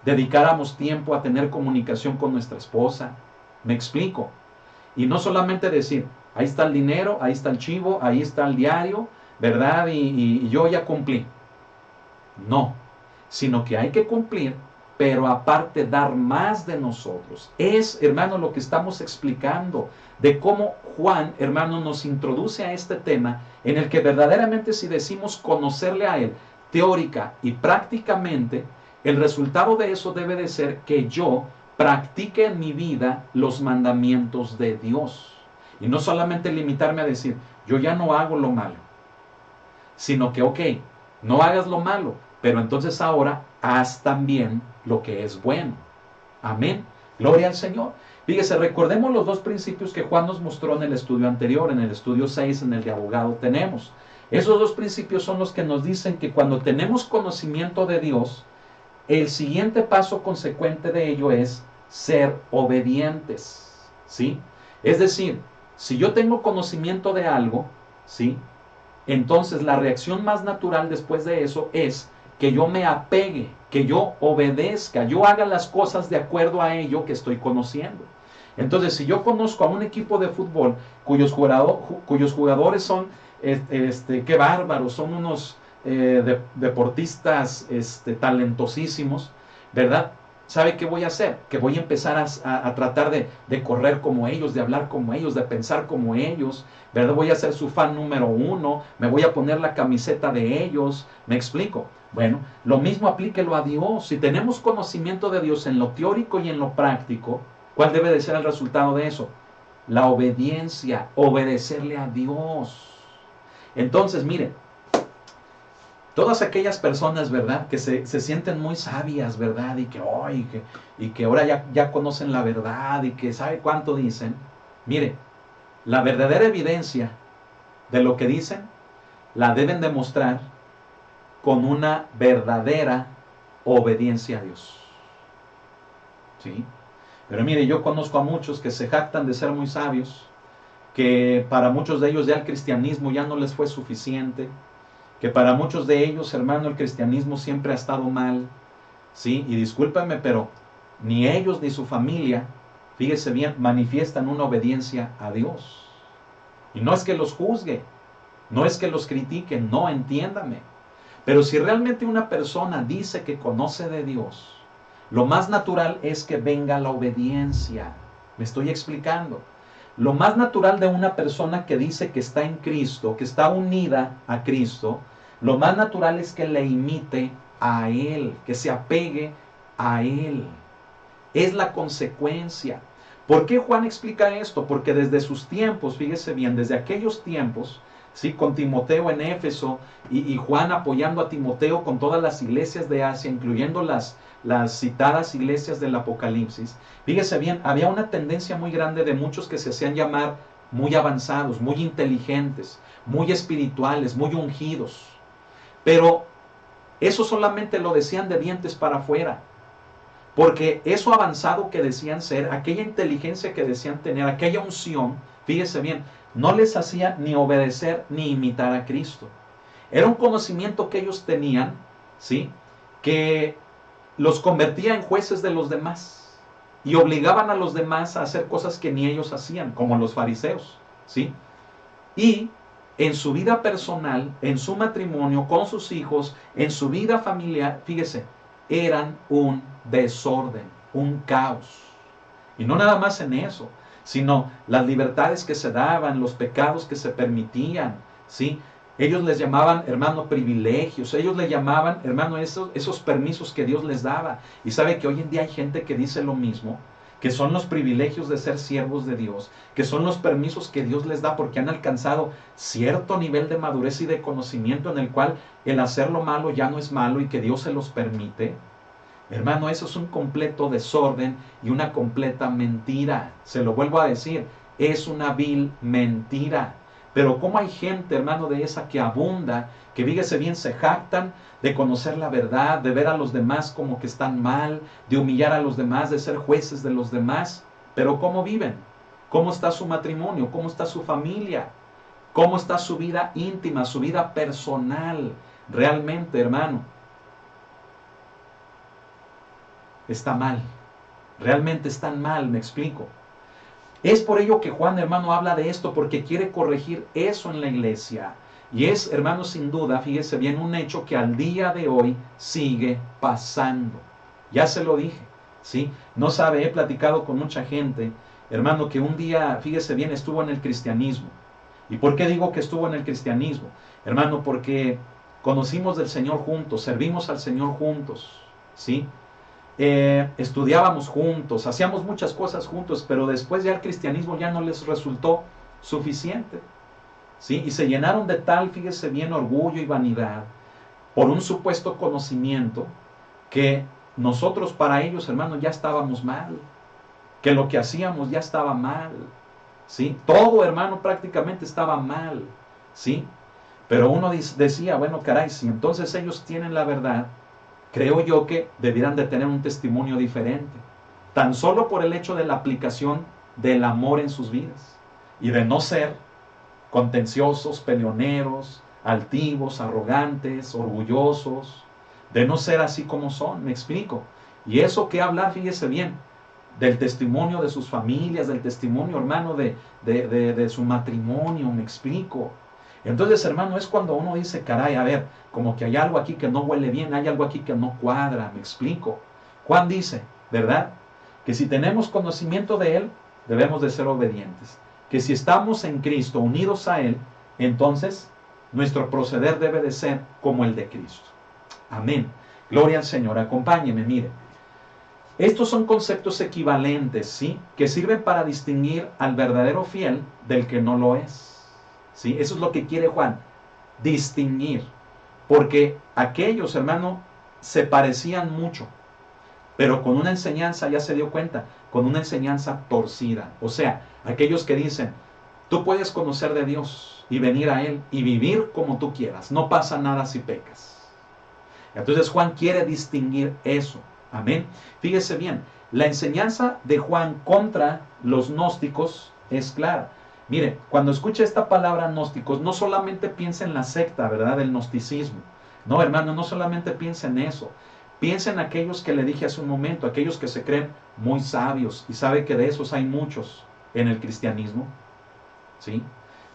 dedicáramos tiempo a tener comunicación con nuestra esposa. ¿Me explico? Y no solamente decir, ahí está el dinero, ahí está el chivo, ahí está el diario, ¿verdad? Y yo ya cumplí. No, sino que hay que cumplir, pero aparte dar más de nosotros. Es, hermano, lo que estamos explicando de cómo Juan, hermano, nos introduce a este tema en el que verdaderamente si decimos conocerle a Él, teórica y prácticamente, el resultado de eso debe de ser que yo practique en mi vida los mandamientos de Dios. Y no solamente limitarme a decir, yo ya no hago lo malo, sino que, ok, no hagas lo malo, pero entonces ahora haz también lo que es bueno. Amén. Gloria al Señor. Fíjese, recordemos los dos principios que Juan nos mostró en el estudio anterior, en el estudio 6, en el de abogado tenemos. Esos dos principios son los que nos dicen que cuando tenemos conocimiento de Dios, el siguiente paso consecuente de ello es ser obedientes, ¿sí? Es decir, si yo tengo conocimiento de algo, ¿sí? Entonces la reacción más natural después de eso es que yo me apegue, que yo obedezca, yo haga las cosas de acuerdo a ello que estoy conociendo. Entonces, si yo conozco a un equipo de fútbol cuyos jugadores son, qué bárbaros, son unos deportistas talentosísimos, ¿verdad? ¿Sabe qué voy a hacer? Que voy a empezar a tratar de correr como ellos, de hablar como ellos, de pensar como ellos, ¿verdad? Voy a ser su fan número 1, me voy a poner la camiseta de ellos, ¿me explico? Bueno, lo mismo aplíquelo a Dios. Si tenemos conocimiento de Dios en lo teórico y en lo práctico, ¿cuál debe de ser el resultado de eso? La obediencia, obedecerle a Dios. Entonces, miren, todas aquellas personas, ¿verdad? Que se sienten muy sabias, ¿verdad? Y que ahora ya conocen la verdad y que sabe cuánto dicen. Mire, la verdadera evidencia de lo que dicen la deben demostrar con una verdadera obediencia a Dios. ¿Sí? Pero mire, yo conozco a muchos que se jactan de ser muy sabios, que para muchos de ellos ya el cristianismo ya no les fue suficiente, que para muchos de ellos, hermano, el cristianismo siempre ha estado mal, ¿sí? Y discúlpenme, pero ni ellos ni su familia, fíjese bien, manifiestan una obediencia a Dios. Y no es que los juzgue, no es que los critique, no, entiéndame. Pero si realmente una persona dice que conoce de Dios, lo más natural es que venga la obediencia. ¿Me estoy explicando? Lo más natural de una persona que dice que está en Cristo, que está unida a Cristo, lo más natural es que le imite a Él, que se apegue a Él. Es la consecuencia. ¿Por qué Juan explica esto? Porque desde sus tiempos, fíjese bien, desde aquellos tiempos, ¿sí? Con Timoteo en Éfeso y Juan apoyando a Timoteo con todas las iglesias de Asia, incluyendo las citadas iglesias del Apocalipsis, fíjese bien, había una tendencia muy grande de muchos que se hacían llamar muy avanzados, muy inteligentes, muy espirituales, muy ungidos. Pero eso solamente lo decían de dientes para afuera. Porque eso avanzado que decían ser, aquella inteligencia que decían tener, aquella unción, fíjese bien, no les hacía ni obedecer ni imitar a Cristo. Era un conocimiento que ellos tenían, ¿sí? Que los convertía en jueces de los demás y obligaban a los demás a hacer cosas que ni ellos hacían, como los fariseos, ¿sí? Y en su vida personal, en su matrimonio, con sus hijos, en su vida familiar, fíjese, eran un desorden, un caos. Y no nada más en eso, sino las libertades que se daban, los pecados que se permitían, ¿sí? Ellos les llamaban, hermano, privilegios. Ellos le llamaban, hermano, esos permisos que Dios les daba. Y sabe que hoy en día hay gente que dice lo mismo, que son los privilegios de ser siervos de Dios, que son los permisos que Dios les da porque han alcanzado cierto nivel de madurez y de conocimiento en el cual el hacer lo malo ya no es malo y que Dios se los permite. Hermano, eso es un completo desorden y una completa mentira. Se lo vuelvo a decir, es una vil mentira. Pero cómo hay gente, hermano, de esa que abunda, que fíjese bien, se jactan de conocer la verdad, de ver a los demás como que están mal, de humillar a los demás, de ser jueces de los demás. Pero ¿cómo viven? ¿Cómo está su matrimonio? ¿Cómo está su familia? ¿Cómo está su vida íntima, su vida personal? Realmente, hermano, está mal. Realmente están mal, me explico. Es por ello que Juan, hermano, habla de esto, porque quiere corregir eso en la iglesia. Y es, hermano, sin duda, fíjese bien, un hecho que al día de hoy sigue pasando. Ya se lo dije, ¿sí? No sabe, he platicado con mucha gente, hermano, que un día, fíjese bien, estuvo en el cristianismo. ¿Y por qué digo que estuvo en el cristianismo? Hermano, porque conocimos del Señor juntos, servimos al Señor juntos, ¿sí? Estudiábamos juntos, hacíamos muchas cosas juntos, pero después ya el cristianismo ya no les resultó suficiente, ¿sí? Y se llenaron de tal, fíjese bien, orgullo y vanidad por un supuesto conocimiento que nosotros para ellos, hermanos, ya estábamos mal, que lo que hacíamos ya estaba mal, ¿sí? Todo, hermano, prácticamente estaba mal, ¿sí? Pero uno decía, bueno, caray, si entonces ellos tienen la verdad, creo yo que debieran de tener un testimonio diferente, tan solo por el hecho de la aplicación del amor en sus vidas y de no ser contenciosos, peleoneros, altivos, arrogantes, orgullosos, de no ser así como son, me explico. Y eso que hablar, fíjese bien, del testimonio de sus familias, del testimonio, hermano, de su matrimonio, me explico. Entonces, hermano, es cuando uno dice, caray, a ver, como que hay algo aquí que no huele bien, hay algo aquí que no cuadra, me explico. Juan dice, ¿verdad? Que si tenemos conocimiento de Él, debemos de ser obedientes. Que si estamos en Cristo, unidos a Él, entonces nuestro proceder debe de ser como el de Cristo. Amén. Gloria al Señor. Acompáñeme, mire. Estos son conceptos equivalentes, ¿sí? Que sirven para distinguir al verdadero fiel del que no lo es. ¿Sí? Eso es lo que quiere Juan, distinguir. Porque aquellos, hermano, se parecían mucho, pero con una enseñanza, ya se dio cuenta, con una enseñanza torcida. O sea, aquellos que dicen, tú puedes conocer de Dios y venir a Él y vivir como tú quieras. No pasa nada si pecas. Entonces Juan quiere distinguir eso. Amén. Fíjese bien, la enseñanza de Juan contra los gnósticos es clara. Mire, cuando escuche esta palabra gnósticos, no solamente piensa en la secta, ¿verdad? Del gnosticismo. No, hermano, no solamente piensa en eso. Piensa en aquellos que le dije hace un momento, aquellos que se creen muy sabios. Y sabe que de esos hay muchos en el cristianismo. ¿Sí?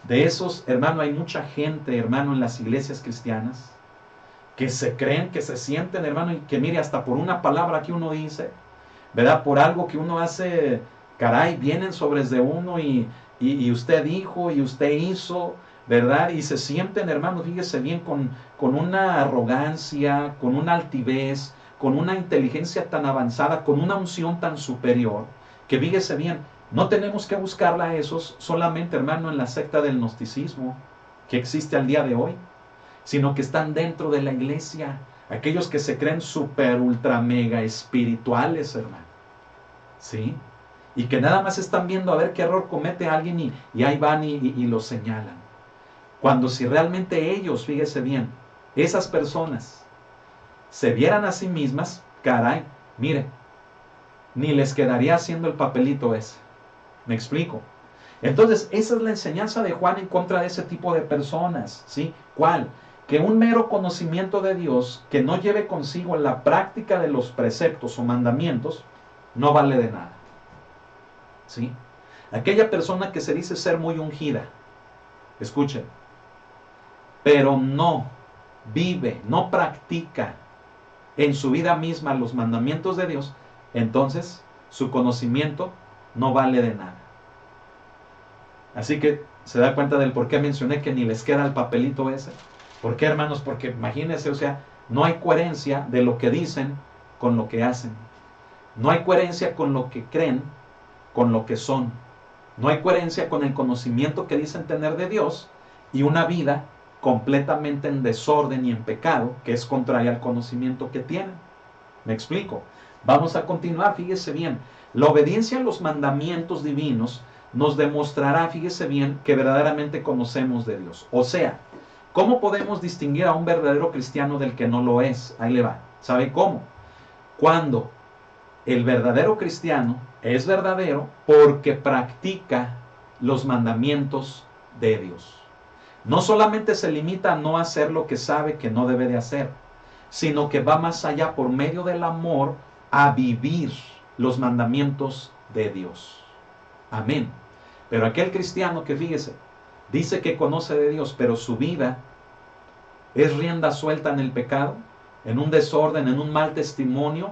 De esos, hermano, hay mucha gente, hermano, en las iglesias cristianas, que se creen, que se sienten, hermano, y que mire, hasta por una palabra que uno dice, ¿verdad? Por algo que uno hace, caray, vienen sobre de uno y usted dijo y usted hizo, ¿verdad? Y se sienten, hermanos, fíjese bien, con una arrogancia, con una altivez, con una inteligencia tan avanzada, con una unción tan superior, que fíjese bien, no tenemos que buscarla a esos solamente, hermano, en la secta del gnosticismo que existe al día de hoy, sino que están dentro de la iglesia, aquellos que se creen super, ultra, mega espirituales, hermano, ¿sí? Y que nada más están viendo a ver qué error comete alguien y ahí van y lo señalan. Cuando si realmente ellos, fíjese bien, esas personas se vieran a sí mismas, caray, mire, ni les quedaría haciendo el papelito ese. ¿Me explico? Entonces, esa es la enseñanza de Juan en contra de ese tipo de personas, ¿sí? ¿Cuál? Que un mero conocimiento de Dios que no lleve consigo la práctica de los preceptos o mandamientos, no vale de nada. ¿Sí? Aquella persona que se dice ser muy ungida, escuchen, pero no vive, no practica en su vida misma los mandamientos de Dios, entonces su conocimiento no vale de nada. Así que se da cuenta del por qué mencioné que ni les queda el papelito ese. ¿Por qué, hermanos? Porque imagínense, o sea, no hay coherencia de lo que dicen con lo que hacen. No hay coherencia con lo que creen con lo que son. No hay coherencia con el conocimiento que dicen tener de Dios y una vida completamente en desorden y en pecado, que es contraria al conocimiento que tienen. ¿Me explico? Vamos a continuar, fíjese bien. La obediencia a los mandamientos divinos nos demostrará, fíjese bien, que verdaderamente conocemos de Dios. O sea, ¿cómo podemos distinguir a un verdadero cristiano del que no lo es? Ahí le va. ¿Sabe cómo? Cuando el verdadero cristiano es verdadero porque practica los mandamientos de Dios. No solamente se limita a no hacer lo que sabe que no debe de hacer, sino que va más allá por medio del amor a vivir los mandamientos de Dios. Amén. Pero aquel cristiano que, fíjese, dice que conoce de Dios, pero su vida es rienda suelta en el pecado, en un desorden, en un mal testimonio,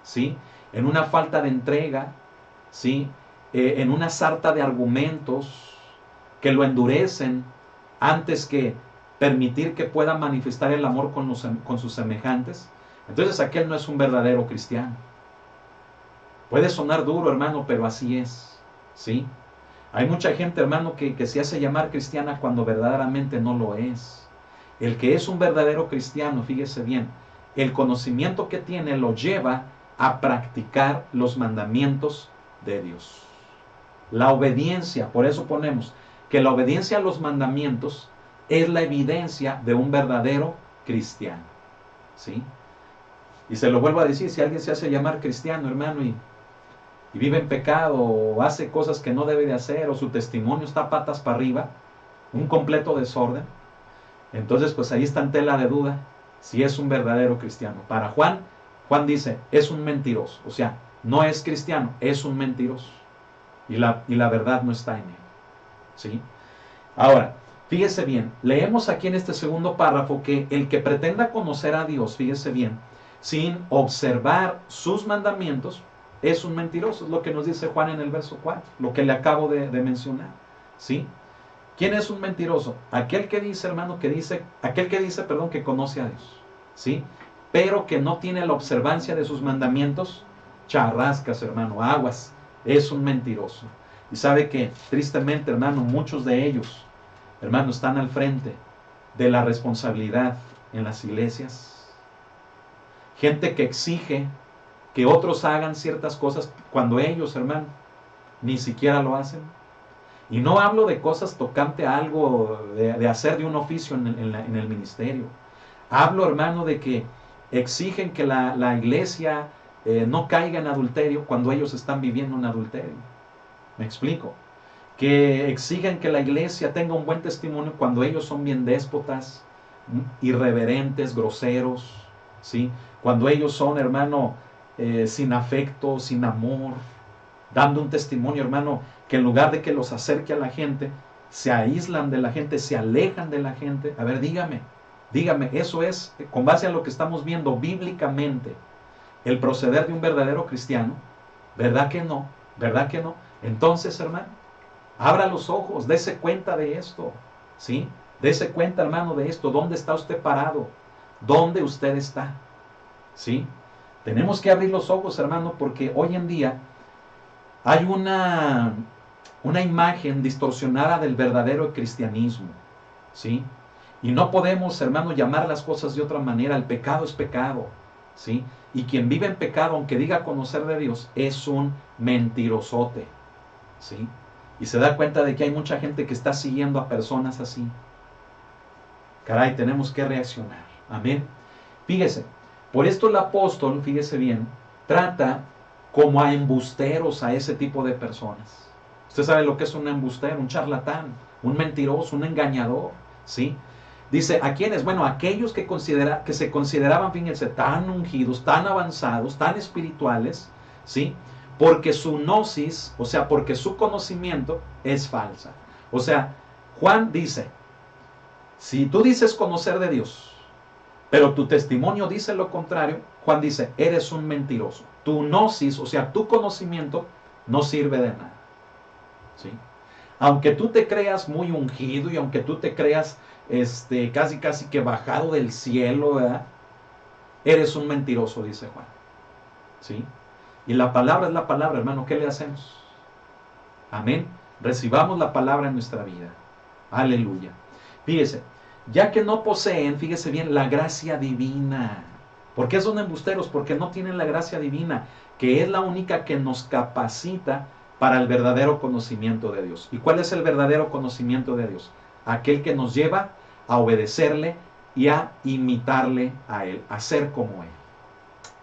¿sí? En una falta de entrega, ¿sí? En una sarta de argumentos que lo endurecen antes que permitir que pueda manifestar el amor con sus semejantes. Entonces aquel no es un verdadero cristiano. Puede sonar duro, hermano, pero así es, ¿sí? Hay mucha gente, hermano, que se hace llamar cristiana cuando verdaderamente no lo es. El que es un verdadero cristiano, fíjese bien, el conocimiento que tiene lo lleva a practicar los mandamientos de Dios. La obediencia, por eso ponemos que la obediencia a los mandamientos es la evidencia de un verdadero cristiano, ¿sí? Y se lo vuelvo a decir, si alguien se hace llamar cristiano, hermano, y vive en pecado, o hace cosas que no debe de hacer, o su testimonio está patas para arriba, un completo desorden, entonces pues ahí está en tela de duda si es un verdadero cristiano. Para Juan, Juan dice, es un mentiroso, o sea, no es cristiano, es un mentiroso, y la verdad no está en él, ¿sí? Ahora, fíjese bien, leemos aquí en este segundo párrafo que el que pretenda conocer a Dios, fíjese bien, sin observar sus mandamientos, es un mentiroso. Es lo que nos dice Juan en el verso 4, lo que le acabo de mencionar, ¿sí? ¿Quién es un mentiroso? Aquel que dice, hermano, perdón, que conoce a Dios, ¿sí? Pero que no tiene la observancia de sus mandamientos, charrascas, hermano, aguas, es un mentiroso. Y sabe que, tristemente, hermano, muchos de ellos, hermano, están al frente de la responsabilidad en las iglesias. Gente que exige que otros hagan ciertas cosas cuando ellos, hermano, ni siquiera lo hacen. Y no hablo de cosas tocante a algo de hacer de un oficio en el ministerio. Hablo, hermano, de que exigen que la iglesia no caiga en adulterio cuando ellos están viviendo en adulterio. ¿Me explico? Que exigen que la iglesia tenga un buen testimonio cuando ellos son bien déspotas, irreverentes, groseros, ¿sí? Cuando ellos son, hermano, sin afecto, sin amor, dando un testimonio, hermano, que en lugar de que los acerque a la gente, se aíslan de la gente, se alejan de la gente. A ver, dígame, eso es, con base a lo que estamos viendo bíblicamente, el proceder de un verdadero cristiano. ¿Verdad que no? ¿Verdad que no? Entonces, hermano, abra los ojos, dése cuenta de esto, ¿sí? Dése cuenta, hermano, de esto. ¿Dónde está usted parado? ¿Dónde usted está? ¿Sí? Tenemos que abrir los ojos, hermano, porque hoy en día hay una imagen distorsionada del verdadero cristianismo, ¿sí? Y no podemos, hermano, llamar las cosas de otra manera. El pecado es pecado, ¿sí? Y quien vive en pecado, aunque diga conocer de Dios, es un mentirosote, ¿sí? Y se da cuenta de que hay mucha gente que está siguiendo a personas así. Caray, tenemos que reaccionar. Amén. Fíjese, por esto el apóstol, fíjese bien, trata como a embusteros a ese tipo de personas. Usted sabe lo que es un embustero, un charlatán, un mentiroso, un engañador, ¿sí? Dice, ¿a quiénes? Bueno, aquellos que se consideraban, fíjense, tan ungidos, tan avanzados, tan espirituales, ¿sí? Porque su gnosis, o sea, porque su conocimiento es falsa. O sea, Juan dice, si tú dices conocer de Dios, pero tu testimonio dice lo contrario, Juan dice, eres un mentiroso. Tu gnosis, o sea, tu conocimiento, no sirve de nada, ¿sí? Aunque tú te creas muy ungido y aunque tú te creas casi que bajado del cielo, ¿verdad? Eres un mentiroso, dice Juan, ¿sí? Y la palabra es la palabra, hermano. ¿Qué le hacemos? Amén. Recibamos la palabra en nuestra vida. Aleluya. Fíjese, ya que no poseen, fíjese bien, la gracia divina. ¿Por qué son embusteros? Porque no tienen la gracia divina, que es la única que nos capacita para el verdadero conocimiento de Dios. ¿Y cuál es el verdadero conocimiento de Dios? Aquel que nos lleva a obedecerle y a imitarle a Él, a ser como Él.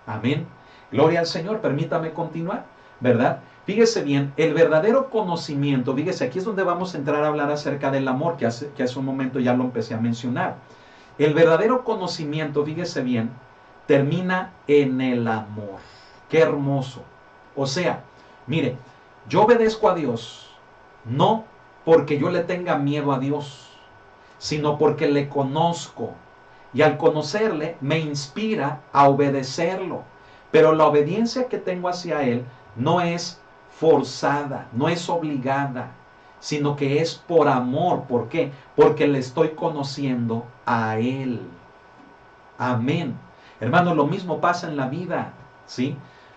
Amén. Gloria al Señor. Permítame continuar, ¿verdad? Fíjese bien, el verdadero conocimiento, fíjese, aquí es donde vamos a entrar a hablar acerca del amor, que hace un momento ya lo empecé a mencionar. El verdadero conocimiento, fíjese bien, termina en el amor. Qué hermoso. O sea, mire, yo obedezco a Dios, no porque yo le tenga miedo a Dios, sino porque le conozco. Y al conocerle, me inspira a obedecerlo. Pero la obediencia que tengo hacia Él no es forzada, no es obligada, sino que es por amor. ¿Por qué? Porque le estoy conociendo a Él. Amén. Hermano, lo mismo pasa en la vida, ¿sí?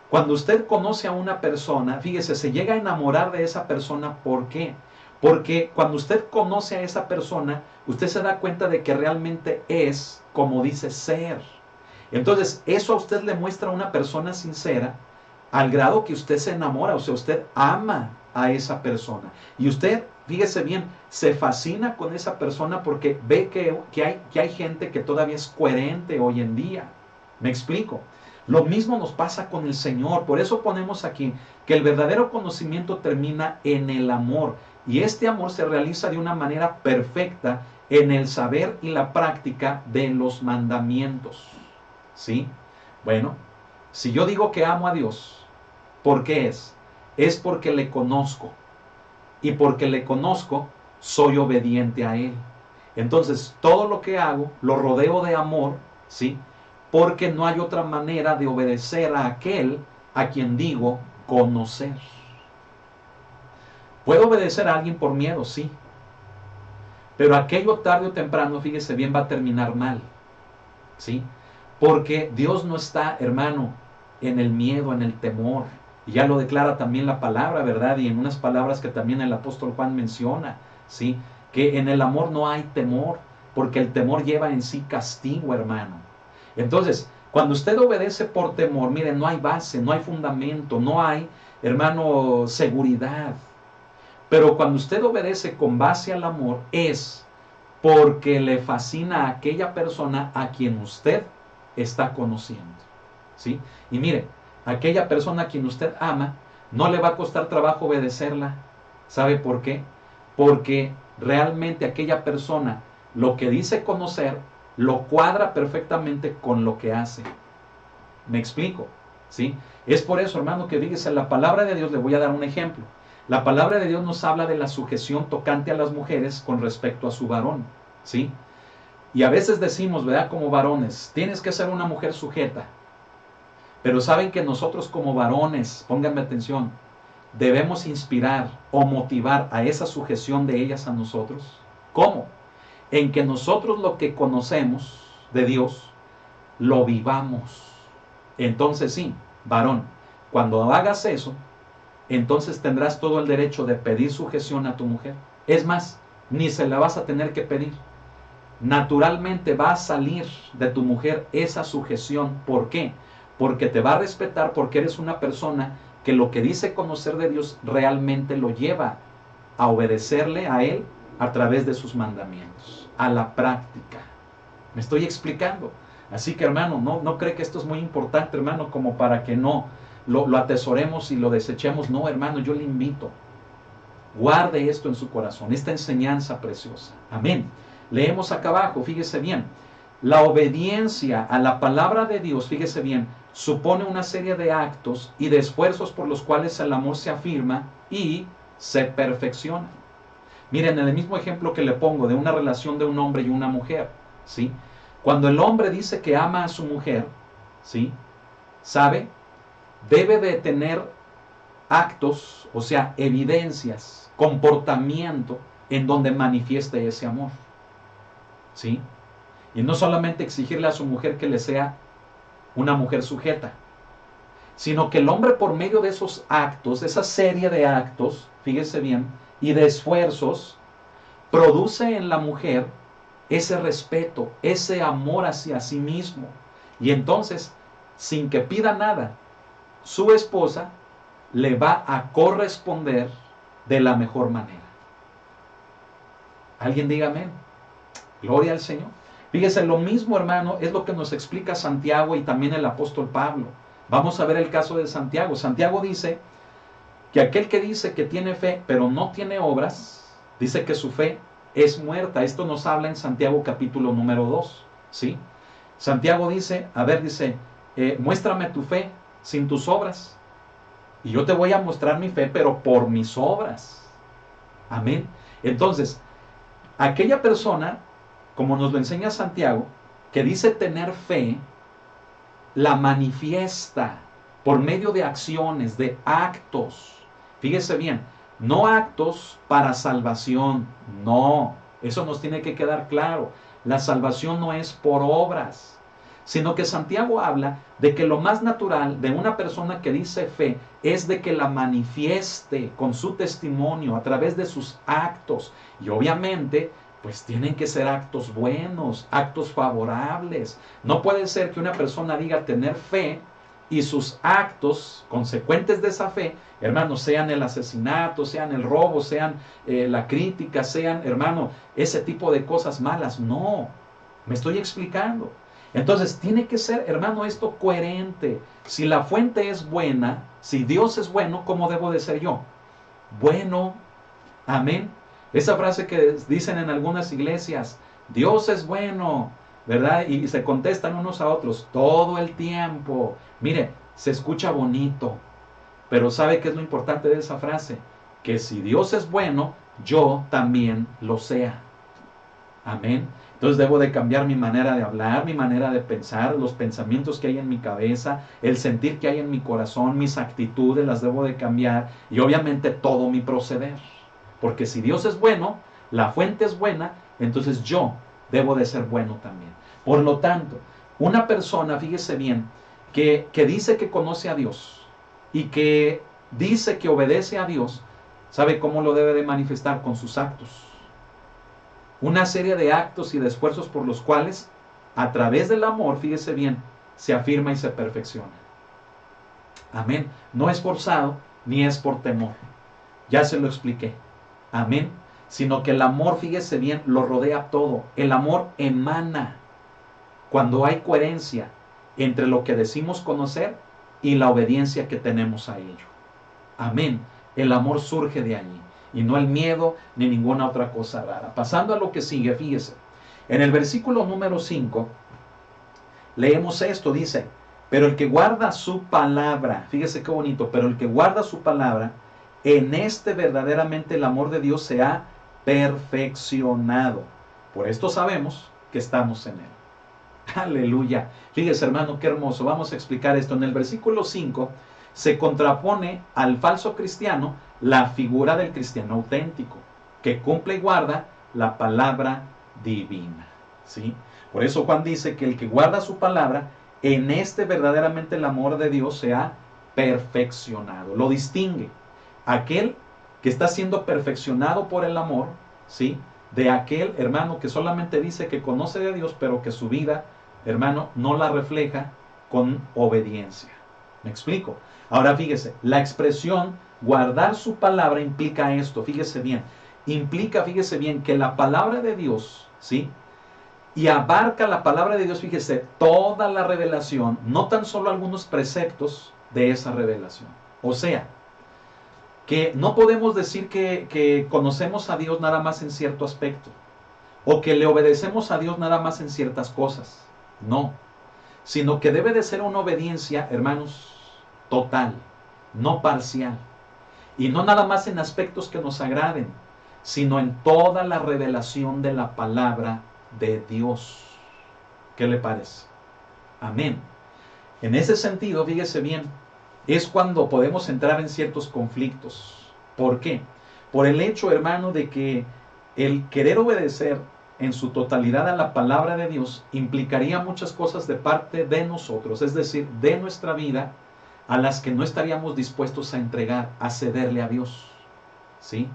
Cuando usted conoce a una persona, fíjese, se llega a enamorar de esa persona. ¿Por qué? Porque cuando usted conoce a esa persona, usted se da cuenta de que realmente es como dice ser. Entonces, eso a usted le muestra a una persona sincera, al grado que usted se enamora, o sea, usted ama a esa persona. Y usted, fíjese bien, se fascina con esa persona porque ve que hay gente que todavía es coherente hoy en día. ¿Me explico? Lo mismo nos pasa con el Señor. Por eso ponemos aquí que el verdadero conocimiento termina en el amor. Y este amor se realiza de una manera perfecta en el saber y la práctica de los mandamientos. ¿Sí? Bueno, si yo digo que amo a Dios, ¿por qué es? Es porque le conozco. Y porque le conozco, soy obediente a Él. Entonces, todo lo que hago, lo rodeo de amor, ¿sí? Porque no hay otra manera de obedecer a aquel a quien digo conocer. ¿Puedo obedecer a alguien por miedo? Sí. Pero aquello tarde o temprano, fíjese bien, va a terminar mal. ¿Sí? Porque Dios no está, hermano, en el miedo, en el temor. Y ya lo declara también la palabra, ¿verdad? Y en unas palabras que también el apóstol Juan menciona, ¿sí? Que en el amor no hay temor, porque el temor lleva en sí castigo, hermano. Entonces, cuando usted obedece por temor, mire, no hay base, no hay fundamento, no hay, hermano, seguridad. Pero cuando usted obedece con base al amor, es porque le fascina a aquella persona a quien usted está conociendo. ¿Sí? Y mire, aquella persona a quien usted ama, no le va a costar trabajo obedecerla. ¿Sabe por qué? Porque realmente aquella persona, lo que dice conocer, lo cuadra perfectamente con lo que hace. ¿Me explico? ¿Sí? Es por eso, hermano, que fíjese, la palabra de Dios, le voy a dar un ejemplo. La palabra de Dios nos habla de la sujeción tocante a las mujeres con respecto a su varón, ¿sí? Y a veces decimos, ¿verdad? Como varones, tienes que ser una mujer sujeta. Pero saben que nosotros como varones, pónganme atención, debemos inspirar o motivar a esa sujeción de ellas a nosotros. ¿Cómo? En que nosotros lo que conocemos de Dios, lo vivamos. Entonces sí, varón, cuando hagas eso, entonces tendrás todo el derecho de pedir sujeción a tu mujer. Es más, ni se la vas a tener que pedir. Naturalmente va a salir de tu mujer esa sujeción. ¿Por qué? Porque te va a respetar, porque eres una persona que lo que dice conocer de Dios realmente lo lleva a obedecerle a Él a través de sus mandamientos, a la práctica. ¿Me estoy explicando? Así que, hermano, no cree que esto es muy importante, hermano, como para que no lo atesoremos y lo desechemos. No, hermano, yo le invito. Guarde esto en su corazón, esta enseñanza preciosa. Amén. Leemos acá abajo, fíjese bien. La obediencia a la palabra de Dios, fíjese bien, supone una serie de actos y de esfuerzos por los cuales el amor se afirma y se perfecciona. Miren, en el mismo ejemplo que le pongo de una relación de un hombre y una mujer, ¿sí? Cuando el hombre dice que ama a su mujer, ¿sí? ¿Sabe? Debe de tener actos, o sea, evidencias, comportamiento en donde manifieste ese amor. ¿Sí? Y no solamente exigirle a su mujer que le sea una mujer sujeta, sino que el hombre por medio de esos actos, de esa serie de actos, fíjese bien, y de esfuerzos, produce en la mujer ese respeto, ese amor hacia sí mismo. Y entonces, sin que pida nada, su esposa le va a corresponder de la mejor manera. Alguien diga amén. Gloria al Señor. Fíjese, lo mismo, hermano, es lo que nos explica Santiago y también el apóstol Pablo. Vamos a ver el caso de Santiago. Santiago dice que aquel que dice que tiene fe, pero no tiene obras, dice que su fe es muerta. Esto nos habla en Santiago capítulo número 2, ¿sí? Santiago dice, muéstrame tu fe sin tus obras, y yo te voy a mostrar mi fe, pero por mis obras. Amén. Entonces, aquella persona, como nos lo enseña Santiago, que dice tener fe, la manifiesta por medio de acciones, de actos. Fíjese bien, no actos para salvación, no, eso nos tiene que quedar claro. La salvación no es por obras, sino que Santiago habla de que lo más natural de una persona que dice fe es de que la manifieste con su testimonio a través de sus actos. Y obviamente, pues tienen que ser actos buenos, actos favorables. No puede ser que una persona diga tener fe y sus actos consecuentes de esa fe, hermanos, sean el asesinato, sean el robo, sean la crítica, sean, hermano, ese tipo de cosas malas. No, me estoy explicando. Entonces tiene que ser, hermano, esto coherente. Si la fuente es buena, si Dios es bueno, ¿cómo debo de ser yo? Bueno, amén. Esa frase que dicen en algunas iglesias, Dios es bueno, ¿verdad? Y se contestan unos a otros todo el tiempo. Mire, se escucha bonito, pero ¿sabe qué es lo importante de esa frase? Que si Dios es bueno, yo también lo sea. Amén. Entonces debo de cambiar mi manera de hablar, mi manera de pensar, los pensamientos que hay en mi cabeza, el sentir que hay en mi corazón, mis actitudes las debo de cambiar y obviamente todo mi proceder. Porque si Dios es bueno, la fuente es buena, entonces yo debo de ser bueno también. Por lo tanto, una persona, fíjese bien, que dice que conoce a Dios y que dice que obedece a Dios, ¿sabe cómo lo debe de manifestar? Con sus actos. Una serie de actos y de esfuerzos por los cuales, a través del amor, fíjese bien, se afirma y se perfecciona. Amén. No es forzado ni es por temor. Ya se lo expliqué. Amén. Sino que el amor, fíjese bien, lo rodea todo. El amor emana cuando hay coherencia entre lo que decimos conocer y la obediencia que tenemos a ello. Amén. El amor surge de allí. Y no el miedo ni ninguna otra cosa rara. Pasando a lo que sigue, fíjese. En el versículo número 5, leemos esto, dice, pero el que guarda su palabra, fíjese qué bonito, pero el que guarda su palabra, en este verdaderamente el amor de Dios se ha perfeccionado. Por esto sabemos que estamos en él. Aleluya. Fíjese, hermano, qué hermoso. Vamos a explicar esto. En el versículo 5 se contrapone al falso cristiano la figura del cristiano auténtico, que cumple y guarda la palabra divina. ¿Sí? Por eso Juan dice que el que guarda su palabra, en este verdaderamente el amor de Dios se ha perfeccionado. Lo distingue. Aquel que está siendo perfeccionado por el amor, ¿sí?, de aquel hermano que solamente dice que conoce de Dios, pero que su vida, hermano, no la refleja con obediencia. ¿Me explico? Ahora fíjese, la expresión guardar su palabra implica esto, fíjese bien, fíjese bien, que la palabra de Dios, ¿sí?, y abarca la palabra de Dios, fíjese, toda la revelación, no tan solo algunos preceptos de esa revelación. O sea, que no podemos decir que conocemos a Dios nada más en cierto aspecto, o que le obedecemos a Dios nada más en ciertas cosas. No, sino que debe de ser una obediencia, hermanos, total, no parcial. Y no nada más en aspectos que nos agraden, sino en toda la revelación de la palabra de Dios. ¿Qué le parece? Amén. En ese sentido, fíjese bien, es cuando podemos entrar en ciertos conflictos. ¿Por qué? Por el hecho, hermano, de que el querer obedecer en su totalidad a la palabra de Dios implicaría muchas cosas de parte de nosotros, es decir, de nuestra vida, a las que no estaríamos dispuestos a entregar, a cederle a Dios, ¿sí?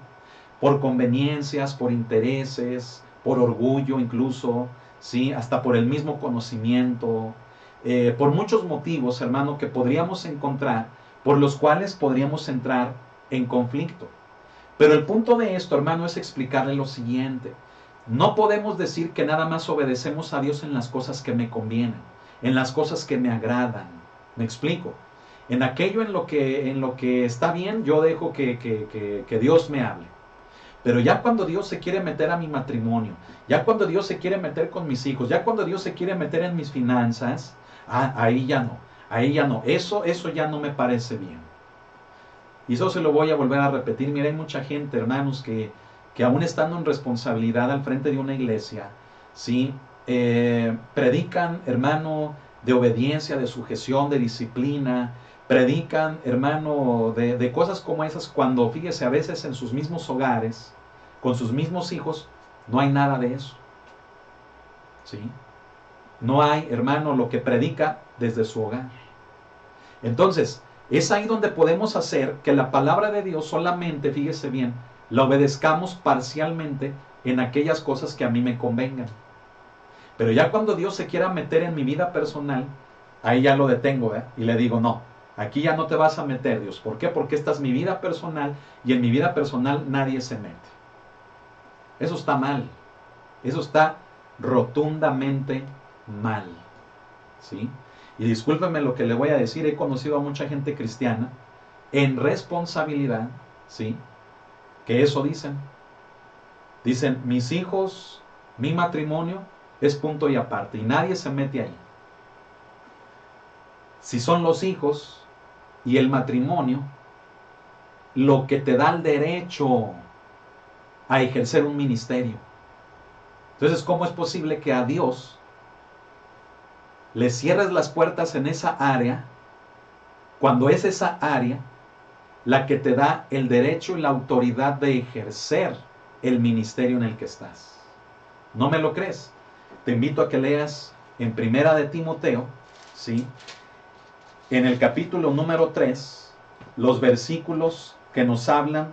Por conveniencias, por intereses, por orgullo incluso, ¿sí? Hasta por el mismo conocimiento, por muchos motivos, hermano, que podríamos encontrar, por los cuales podríamos entrar en conflicto. Pero el punto de esto, hermano, es explicarle lo siguiente. No podemos decir que nada más obedecemos a Dios en las cosas que me convienen, en las cosas que me agradan. ¿Me explico? En aquello en lo que está bien, yo dejo que Dios me hable. Pero ya cuando Dios se quiere meter a mi matrimonio, ya cuando Dios se quiere meter con mis hijos, ya cuando Dios se quiere meter en mis finanzas, ahí ya no. Eso ya no me parece bien. Y eso se lo voy a volver a repetir. Mira, hay mucha gente, hermanos, que aún estando en responsabilidad al frente de una iglesia, ¿sí? Predican, hermano, de obediencia, de sujeción, de disciplina. Predican, hermano, de cosas como esas, cuando, fíjese, a veces en sus mismos hogares, con sus mismos hijos, no hay nada de eso. ¿Sí? No hay, hermano, lo que predica desde su hogar. Entonces, es ahí donde podemos hacer que la palabra de Dios solamente, fíjese bien, la obedezcamos parcialmente en aquellas cosas que a mí me convengan. Pero ya cuando Dios se quiera meter en mi vida personal, ahí ya lo detengo, y le digo, no, aquí ya no te vas a meter, Dios. ¿Por qué? Porque esta es mi vida personal y en mi vida personal nadie se mete. Eso está mal. Eso está rotundamente mal. ¿Sí? Y discúlpeme lo que le voy a decir, he conocido a mucha gente cristiana en responsabilidad, ¿sí? Que eso dicen. Dicen, mis hijos, mi matrimonio es punto y aparte y nadie se mete ahí. Si son los hijos y el matrimonio lo que te da el derecho a ejercer un ministerio. Entonces, ¿cómo es posible que a Dios le cierres las puertas en esa área cuando es esa área la que te da el derecho y la autoridad de ejercer el ministerio en el que estás? ¿No me lo crees? Te invito a que leas en Primera de Timoteo, ¿sí? En el capítulo número 3, los versículos que nos hablan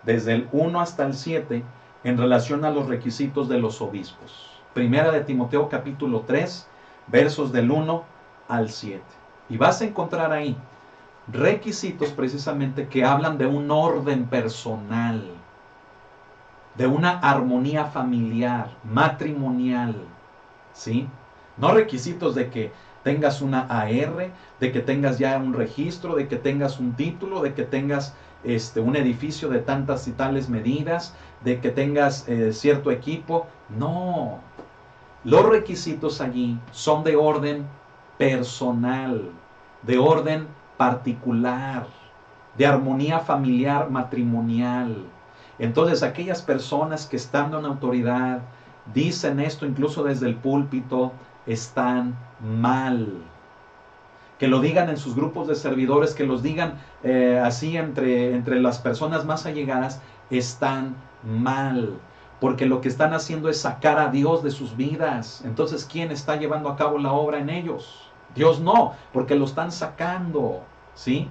desde el 1 hasta el 7 en relación a los requisitos de los obispos. Primera de Timoteo capítulo 3, versos del 1 al 7. Y vas a encontrar ahí requisitos precisamente que hablan de un orden personal, de una armonía familiar, matrimonial, ¿sí? No requisitos de que tengas una AR, de que tengas ya un registro, de que tengas un título, de que tengas un edificio de tantas y tales medidas, de que tengas cierto equipo. No, los requisitos allí son de orden personal, de orden particular, de armonía familiar, matrimonial. Entonces, aquellas personas que estando en autoridad dicen esto incluso desde el púlpito, están mal. Que lo digan en sus grupos de servidores, que los digan así entre las personas más allegadas, están mal. Porque lo que están haciendo es sacar a Dios de sus vidas. Entonces, ¿quién está llevando a cabo la obra en ellos? Dios no, porque lo están sacando, ¿sí?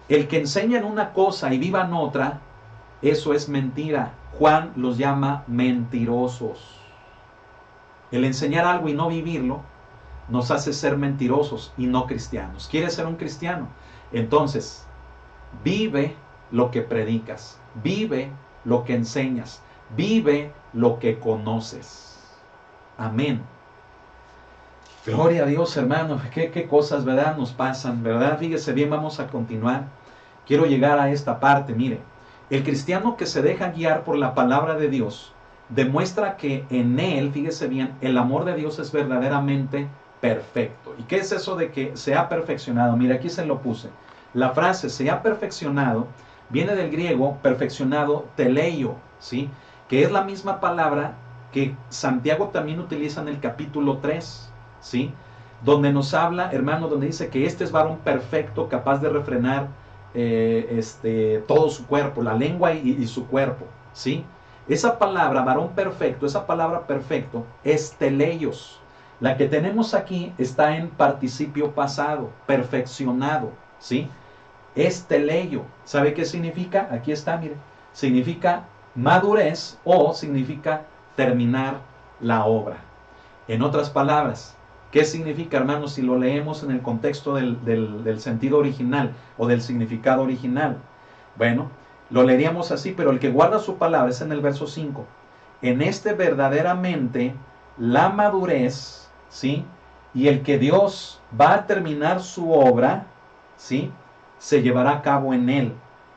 El que enseña en una cosa y viva en otra, eso es mentira. Juan los llama mentirosos. El enseñar algo y no vivirlo nos hace ser mentirosos y no cristianos. ¿Quieres ser un cristiano? Entonces, vive lo que predicas, vive lo que enseñas, vive lo que conoces. Amén. Gloria a Dios, hermano. ¿Qué cosas, verdad, nos pasan, verdad? Fíjese bien, vamos a continuar. Quiero llegar a esta parte. Mire, el cristiano que se deja guiar por la palabra de Dios demuestra que en él, fíjese bien, el amor de Dios es verdaderamente perfecto. ¿Y qué es eso de que se ha perfeccionado? Mire, aquí se lo puse. La frase se ha perfeccionado viene del griego perfeccionado teleio, ¿sí? Que es la misma palabra que Santiago también utiliza en el capítulo 3, ¿sí? Donde nos habla, hermano, donde dice que este es varón perfecto, capaz de refrenar todo su cuerpo, la lengua y su cuerpo, ¿sí? Esa palabra, varón perfecto, esa palabra perfecto es teleios. La que tenemos aquí está en participio pasado, perfeccionado, ¿sí? Es teleio. ¿Sabe qué significa? Aquí está, mire. Significa madurez o significa terminar la obra. En otras palabras, ¿qué significa, hermanos, si lo leemos en el contexto del sentido original o del significado original? Bueno, lo leeríamos así, pero el que guarda su palabra es en el verso 5. En este verdaderamente la madurez, ¿sí? Y el que Dios va a terminar su obra, ¿sí? Se llevará a cabo en él.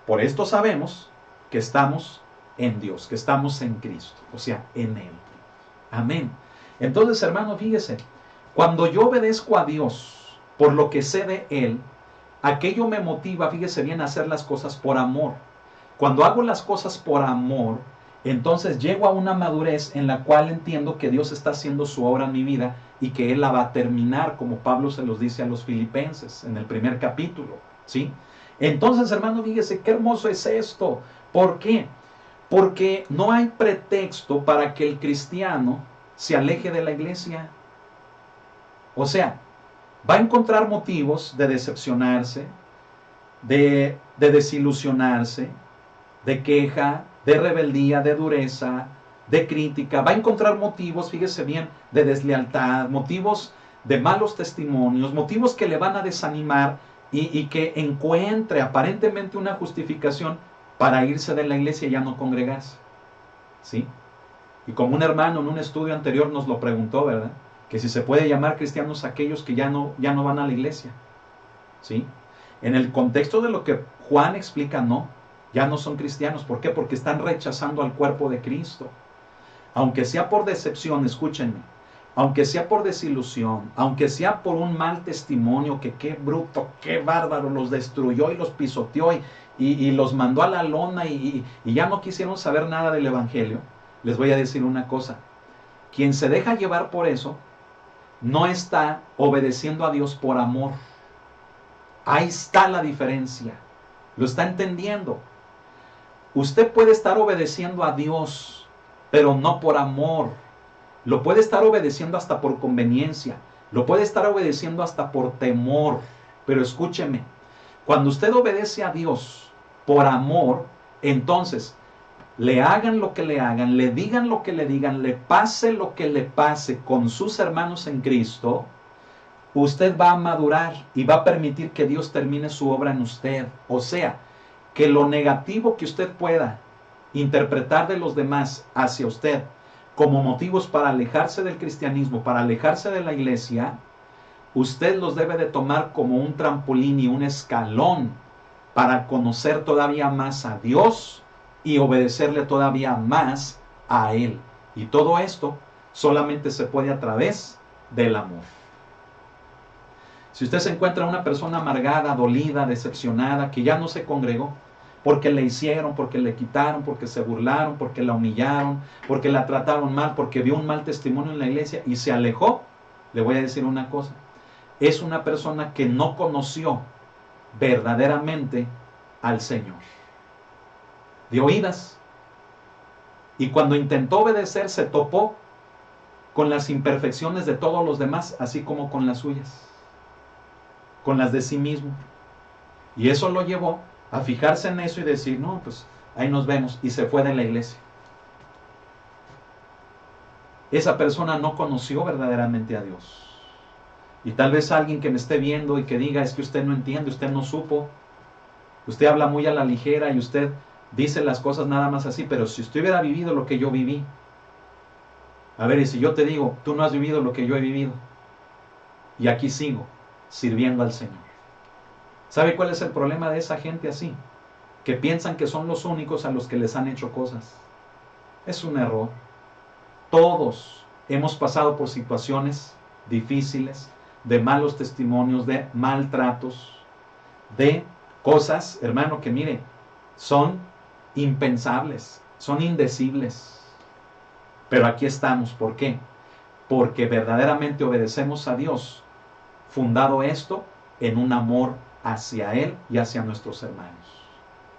Por esto sabemos que estamos en Dios, que estamos en Cristo, o sea, en él. Amén. Entonces, hermano, fíjese, cuando yo obedezco a Dios por lo que sé de Él, aquello me motiva, fíjese bien, a hacer las cosas por amor. Cuando hago las cosas por amor, entonces llego a una madurez en la cual entiendo que Dios está haciendo su obra en mi vida y que Él la va a terminar, como Pablo se los dice a los filipenses en el primer capítulo, ¿sí? Entonces, hermano, fíjese, qué hermoso es esto. ¿Por qué? Porque no hay pretexto para que el cristiano se aleje de la iglesia. O sea, va a encontrar motivos de decepcionarse, de desilusionarse, de queja, de rebeldía, de dureza, de crítica. Va a encontrar motivos, fíjese bien, de deslealtad, motivos de malos testimonios, motivos que le van a desanimar y que encuentre aparentemente una justificación para irse de la iglesia y ya no congregarse. ¿Sí? Y como un hermano en un estudio anterior nos lo preguntó, ¿verdad? Que si se puede llamar cristianos a aquellos que ya no van a la iglesia. ¿Sí? En el contexto de lo que Juan explica, no, ya no son cristianos. ¿Por qué? Porque están rechazando al cuerpo de Cristo. Aunque sea por decepción, escúchenme, aunque sea por desilusión, aunque sea por un mal testimonio, que qué bruto, qué bárbaro, los destruyó y los pisoteó y los mandó a la lona y ya no quisieron saber nada del evangelio, les voy a decir una cosa. Quien se deja llevar por eso, no está obedeciendo a Dios por amor. Ahí está la diferencia. ¿Lo está entendiendo? Usted puede estar obedeciendo a Dios, pero no por amor. Lo puede estar obedeciendo hasta por conveniencia. Lo puede estar obedeciendo hasta por temor. Pero escúcheme, cuando usted obedece a Dios por amor, entonces le hagan lo que le hagan, le digan lo que le digan, le pase lo que le pase con sus hermanos en Cristo, usted va a madurar y va a permitir que Dios termine su obra en usted. O sea, que lo negativo que usted pueda interpretar de los demás hacia usted como motivos para alejarse del cristianismo, para alejarse de la iglesia, usted los debe de tomar como un trampolín y un escalón para conocer todavía más a Dios y obedecerle todavía más a Él. Y todo esto solamente se puede a través del amor. Si usted se encuentra una persona amargada, dolida, decepcionada, que ya no se congregó, porque le hicieron, porque le quitaron, porque se burlaron, porque la humillaron, porque la trataron mal, porque vio un mal testimonio en la iglesia y se alejó, le voy a decir una cosa, es una persona que no conoció verdaderamente al Señor. De oídas. Y cuando intentó obedecer, se topó con las imperfecciones de todos los demás, así como con las suyas, con las de sí mismo. Y eso lo llevó a fijarse en eso y decir, no, pues ahí nos vemos, y se fue de la iglesia. Esa persona no conoció verdaderamente a Dios. Y tal vez alguien que me esté viendo y que diga, es que usted no entiende, usted no supo, usted habla muy a la ligera y usted dice las cosas nada más así, pero si usted hubiera vivido lo que yo viví, a ver, y si yo te digo, tú no has vivido lo que yo he vivido, y aquí sigo sirviendo al Señor. ¿Sabe cuál es el problema de esa gente así? Que piensan que son los únicos a los que les han hecho cosas. Es un error. Todos hemos pasado por situaciones difíciles, de malos testimonios, de maltratos, de cosas, hermano, que mire, son impensables, son indecibles. Pero aquí estamos. ¿Por qué? Porque verdaderamente obedecemos a Dios, fundado esto en un amor hacia Él y hacia nuestros hermanos.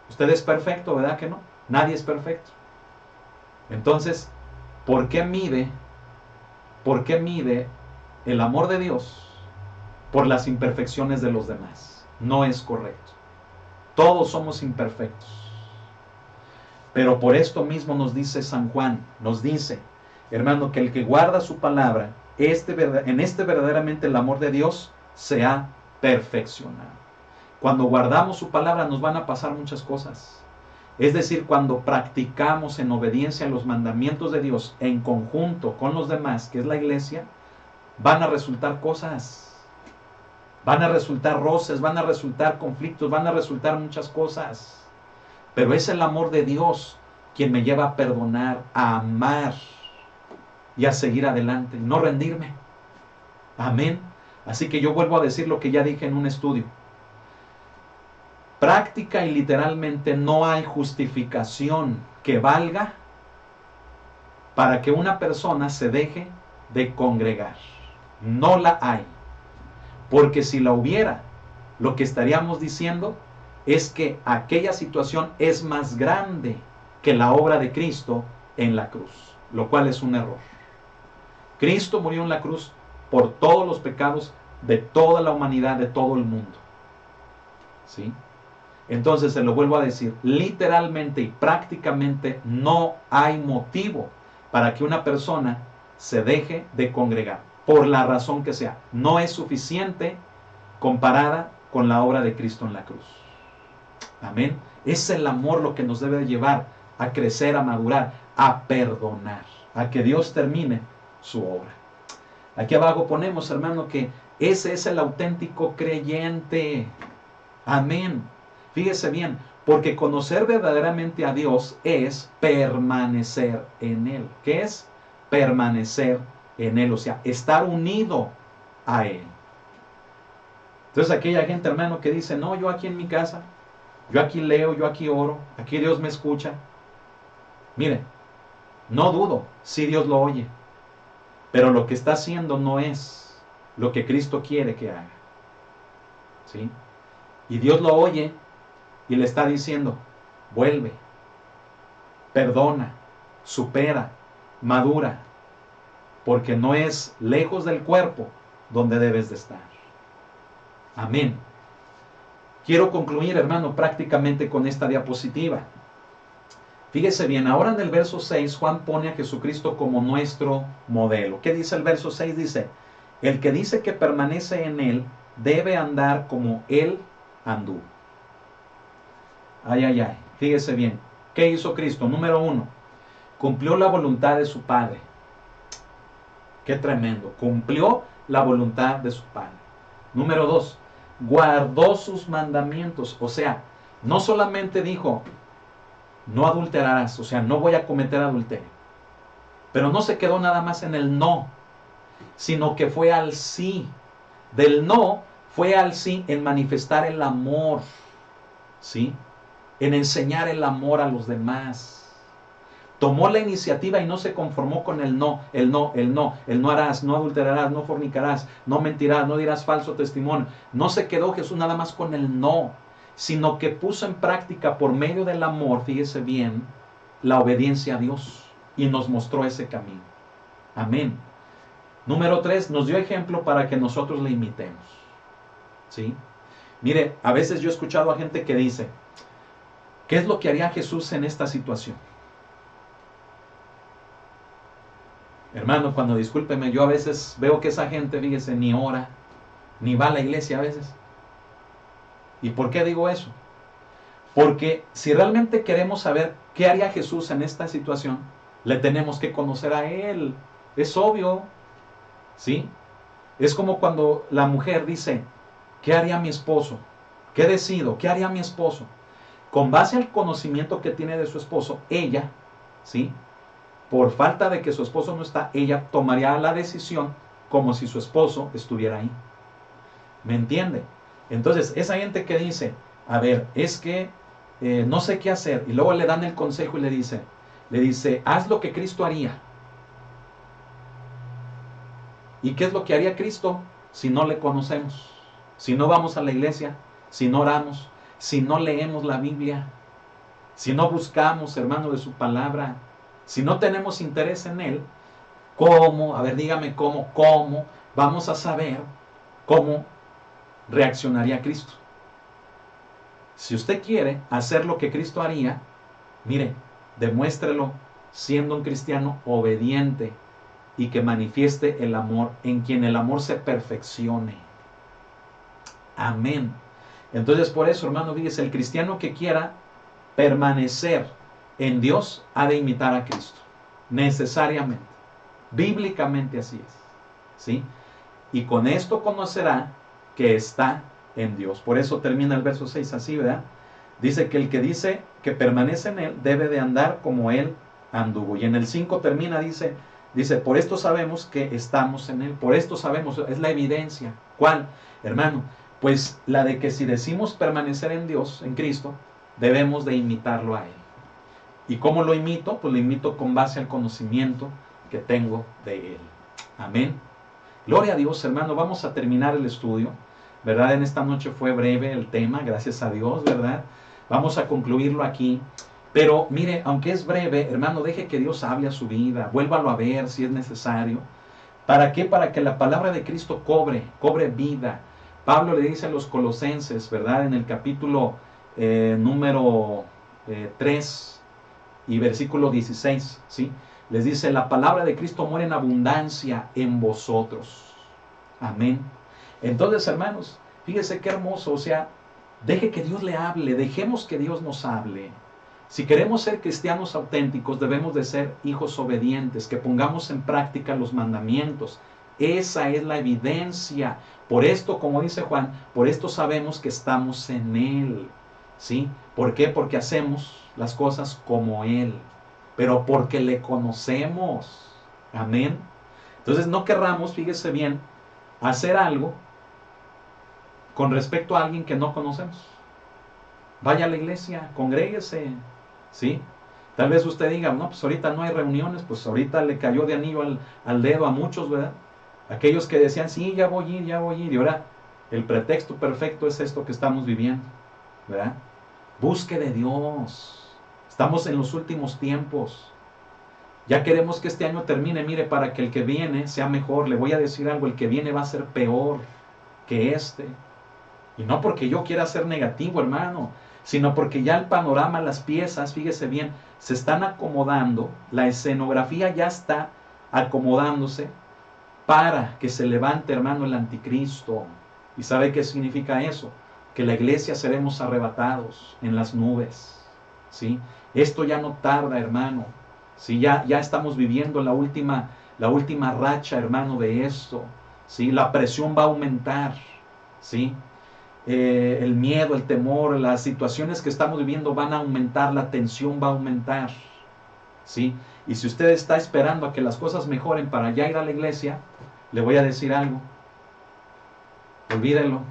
Usted es perfecto, ¿verdad que no? Nadie es perfecto. Entonces, ¿por qué mide el amor de Dios por las imperfecciones de los demás? no es correcto. Todos somos imperfectos. Pero por esto mismo nos dice San Juan, nos dice, hermano, que el que guarda su palabra, en este verdaderamente el amor de Dios se ha perfeccionado. Cuando guardamos su palabra nos van a pasar muchas cosas. Es decir, cuando practicamos en obediencia a los mandamientos de Dios en conjunto con los demás, que es la iglesia, van a resultar cosas. Van a resultar roces, van a resultar conflictos, van a resultar muchas cosas. Pero es el amor de Dios quien me lleva a perdonar, a amar y a seguir adelante, no rendirme. Amén. Así que yo vuelvo a decir lo que ya dije en un estudio. Práctica y literalmente no hay justificación que valga para que una persona se deje de congregar. No la hay. Porque si la hubiera, lo que estaríamos diciendo es que aquella situación es más grande que la obra de Cristo en la cruz, lo cual es un error. Cristo murió en la cruz por todos los pecados de toda la humanidad, de todo el mundo. ¿Sí? Entonces se lo vuelvo a decir, literalmente y prácticamente no hay motivo para que una persona se deje de congregar, por la razón que sea. No es suficiente comparada con la obra de Cristo en la cruz. Amén. Es el amor lo que nos debe llevar a crecer, a madurar, a perdonar, a que Dios termine su obra. Aquí abajo ponemos, hermano, que ese es el auténtico creyente. Amén. Fíjese bien, porque conocer verdaderamente a Dios es permanecer en Él. ¿Qué es? Permanecer en Él, o sea, estar unido a Él. Entonces aquella gente, hermano, que dice, no, yo aquí en mi casa, yo aquí leo, yo aquí oro, aquí Dios me escucha. Mire, no dudo si Dios lo oye, pero lo que está haciendo no es lo que Cristo quiere que haga. ¿Sí? Y Dios lo oye y le está diciendo, vuelve, perdona, supera, madura, porque no es lejos del cuerpo donde debes de estar. Amén. Quiero concluir, hermano, prácticamente con esta diapositiva. Fíjese bien, ahora en el verso 6, Juan pone a Jesucristo como nuestro modelo. ¿Qué dice el verso 6? Dice, el que dice que permanece en Él, debe andar como Él anduvo. Ay, ay, ay. Fíjese bien. ¿Qué hizo Cristo? Número 1, cumplió la voluntad de su Padre. Qué tremendo. Cumplió la voluntad de su Padre. Número 2, guardó sus mandamientos. O sea, no solamente dijo, no adulterarás, o sea, no voy a cometer adulterio. Pero no se quedó nada más en el no, sino que fue al sí. Del no fue al sí en manifestar el amor, ¿sí? En enseñar el amor a los demás. Tomó la iniciativa y no se conformó con el no, el no, el no, el no harás, no adulterarás, no fornicarás, no mentirás, no dirás falso testimonio. No se quedó Jesús nada más con el no, sino que puso en práctica por medio del amor, fíjese bien, la obediencia a Dios y nos mostró ese camino. Amén. Número 3, nos dio ejemplo para que nosotros le imitemos. ¿Sí? Mire, a veces yo he escuchado a gente que dice, ¿qué es lo que haría Jesús en esta situación? Hermano, cuando discúlpeme, yo a veces veo que esa gente, fíjese, ni ora, ni va a la iglesia a veces. ¿Y por qué digo eso? Porque si realmente queremos saber qué haría Jesús en esta situación, le tenemos que conocer a Él. Es obvio, ¿sí? Es como cuando la mujer dice, ¿qué haría mi esposo? ¿Qué decido? ¿Qué haría mi esposo? Con base al conocimiento que tiene de su esposo, ella, ¿sí? Por falta de que su esposo no está, ella tomaría la decisión como si su esposo estuviera ahí. ¿Me entiende? Entonces, esa gente que dice, a ver, es que no sé qué hacer, y luego le dan el consejo y le dice, haz lo que Cristo haría. ¿Y qué es lo que haría Cristo si no le conocemos? Si no vamos a la iglesia, si no oramos, si no leemos la Biblia, si no buscamos, hermano, de su palabra, si no tenemos interés en Él, ¿cómo? A ver, dígame cómo vamos a saber cómo reaccionaría Cristo. Si usted quiere hacer lo que Cristo haría, mire, demuéstrelo siendo un cristiano obediente y que manifieste el amor, en quien el amor se perfeccione. Amén. Entonces, por eso, hermano, fíjese, el cristiano que quiera permanecer en Dios ha de imitar a Cristo, necesariamente, bíblicamente así es, ¿sí? Y con esto conocerá que está en Dios. Por eso termina el verso 6 así, ¿verdad? Dice que el que dice que permanece en Él debe de andar como Él anduvo. Y en el 5 termina, dice, por esto sabemos que estamos en Él. Por esto sabemos, es la evidencia. ¿Cuál, hermano? Pues la de que si decimos permanecer en Dios, en Cristo, debemos de imitarlo a Él. ¿Y cómo lo imito? Pues lo imito con base al conocimiento que tengo de Él. Amén. Gloria a Dios, hermano. Vamos a terminar el estudio, ¿verdad? En esta noche fue breve el tema, gracias a Dios, ¿verdad? Vamos a concluirlo aquí. Pero mire, aunque es breve, hermano, deje que Dios hable a su vida. Vuélvalo a ver si es necesario. ¿Para qué? Para que la palabra de Cristo cobre vida. Pablo le dice a los colosenses, ¿verdad? En el capítulo número 3 y versículo 16, ¿sí? Les dice, la palabra de Cristo muere en abundancia en vosotros. Amén. Entonces, hermanos, fíjese qué hermoso, o sea, deje que Dios le hable, dejemos que Dios nos hable. Si queremos ser cristianos auténticos, debemos de ser hijos obedientes, que pongamos en práctica los mandamientos. Esa es la evidencia. Por esto, como dice Juan, por esto sabemos que estamos en Él. ¿Sí? ¿Por qué? Porque hacemos las cosas como Él, pero porque le conocemos. Amén. Entonces no querramos, fíjese bien, hacer algo con respecto a alguien que no conocemos. Vaya a la iglesia, congréguese, ¿sí? Tal vez usted diga, no, pues ahorita no hay reuniones, pues ahorita le cayó de anillo al dedo a muchos, ¿verdad? Aquellos que decían, sí, ya voy a ir, y ahora el pretexto perfecto es esto que estamos viviendo, ¿verdad? Busque de Dios. Estamos en los últimos tiempos. Ya queremos que este año termine, mire, para que el que viene sea mejor. Le voy a decir algo, el que viene va a ser peor que este. Y no porque yo quiera ser negativo, hermano, sino porque ya el panorama, las piezas, fíjese bien, se están acomodando, la escenografía ya está acomodándose para que se levante, hermano, el anticristo. ¿Y sabe qué significa eso? Que la iglesia seremos arrebatados en las nubes, ¿sí? Esto ya no tarda, hermano, ¿sí? Ya estamos viviendo la última racha, hermano, de esto, ¿sí? La presión va a aumentar, ¿sí? El miedo, el temor, las situaciones que estamos viviendo van a aumentar, la tensión va a aumentar, ¿sí? Y si usted está esperando a que las cosas mejoren para ya ir a la iglesia, le voy a decir algo, olvídelo,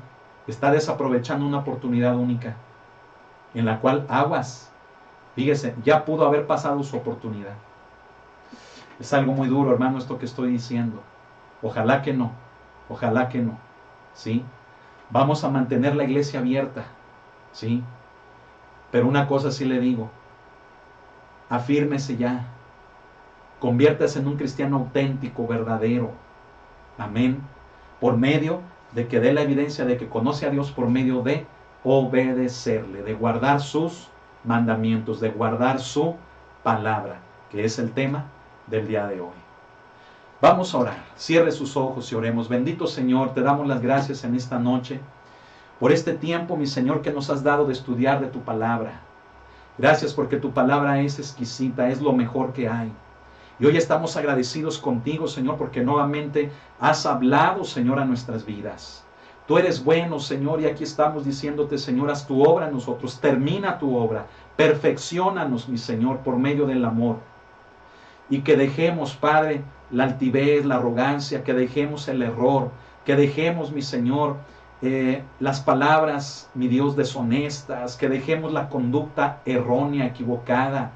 está desaprovechando una oportunidad única, en la cual aguas, fíjese, ya pudo haber pasado su oportunidad. Es algo muy duro, hermano, esto que estoy diciendo. Ojalá que no, ¿sí? Vamos a mantener la iglesia abierta, ¿sí? Pero una cosa sí le digo, afírmese ya, conviértase en un cristiano auténtico, verdadero, amén, por medio de que dé la evidencia de que conoce a Dios por medio de obedecerle, de guardar sus mandamientos, de guardar su palabra, que es el tema del día de hoy. Vamos a orar. Cierre sus ojos y oremos. Bendito Señor, te damos las gracias en esta noche por este tiempo, mi Señor, que nos has dado de estudiar de tu palabra. Gracias porque tu palabra es exquisita, es lo mejor que hay. Y hoy estamos agradecidos contigo, Señor, porque nuevamente has hablado, Señor, a nuestras vidas. Tú eres bueno, Señor, y aquí estamos diciéndote, Señor, haz tu obra en nosotros, termina tu obra, perfecciónanos, mi Señor, por medio del amor. Y que dejemos, Padre, la altivez, la arrogancia, que dejemos el error, que dejemos, mi Señor, las palabras, mi Dios, deshonestas, que dejemos la conducta errónea, equivocada,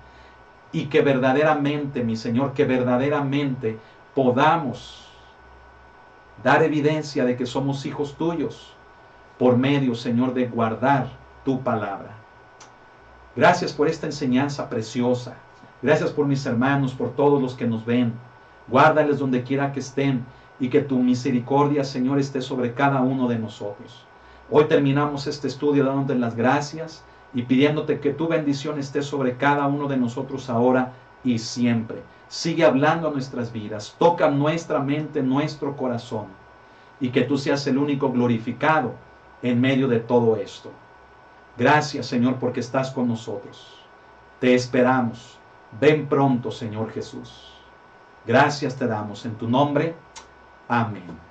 y que verdaderamente, mi Señor, que verdaderamente podamos dar evidencia de que somos hijos tuyos por medio, Señor, de guardar tu palabra. Gracias por esta enseñanza preciosa. Gracias por mis hermanos, por todos los que nos ven. Guárdales donde quiera que estén y que tu misericordia, Señor, esté sobre cada uno de nosotros. Hoy terminamos este estudio dándote las gracias y pidiéndote que tu bendición esté sobre cada uno de nosotros ahora y siempre. Sigue hablando a nuestras vidas, toca nuestra mente, nuestro corazón, y que tú seas el único glorificado en medio de todo esto. Gracias, Señor, porque estás con nosotros. Te esperamos. Ven pronto, Señor Jesús. Gracias te damos en tu nombre. Amén.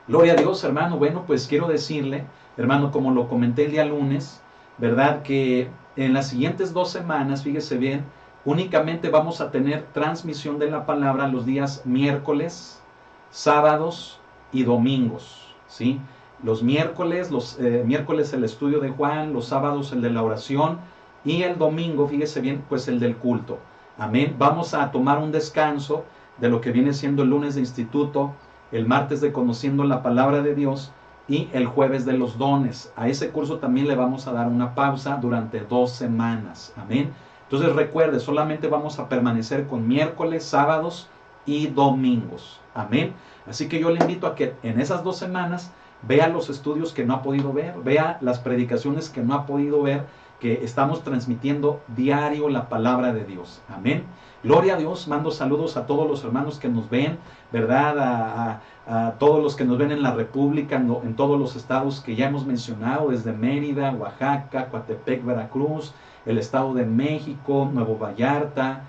Gloria a Dios, hermano. Bueno, pues quiero decirle, hermano, como lo comenté el día lunes, ¿verdad? Que en las siguientes 2 semanas, fíjese bien, únicamente vamos a tener transmisión de la palabra los días miércoles, sábados y domingos, ¿sí? Los miércoles el estudio de Juan, los sábados el de la oración y el domingo, fíjese bien, pues el del culto. Amén. Vamos a tomar un descanso de lo que viene siendo el lunes de instituto, el martes de conociendo la palabra de Dios y el jueves de los dones. A ese curso también le vamos a dar una pausa durante 2 semanas. Amén. Entonces recuerde, solamente vamos a permanecer con miércoles, sábados y domingos. Amén. Así que yo le invito a que en esas 2 semanas vea los estudios que no ha podido ver, vea las predicaciones que no ha podido ver, que estamos transmitiendo diario la palabra de Dios. Amén. Gloria a Dios. Mando saludos a todos los hermanos que nos ven, ¿verdad? A todos los que nos ven en la República, en todos los estados que ya hemos mencionado, desde Mérida, Oaxaca, Coatepec, Veracruz, el Estado de México, Nuevo Vallarta,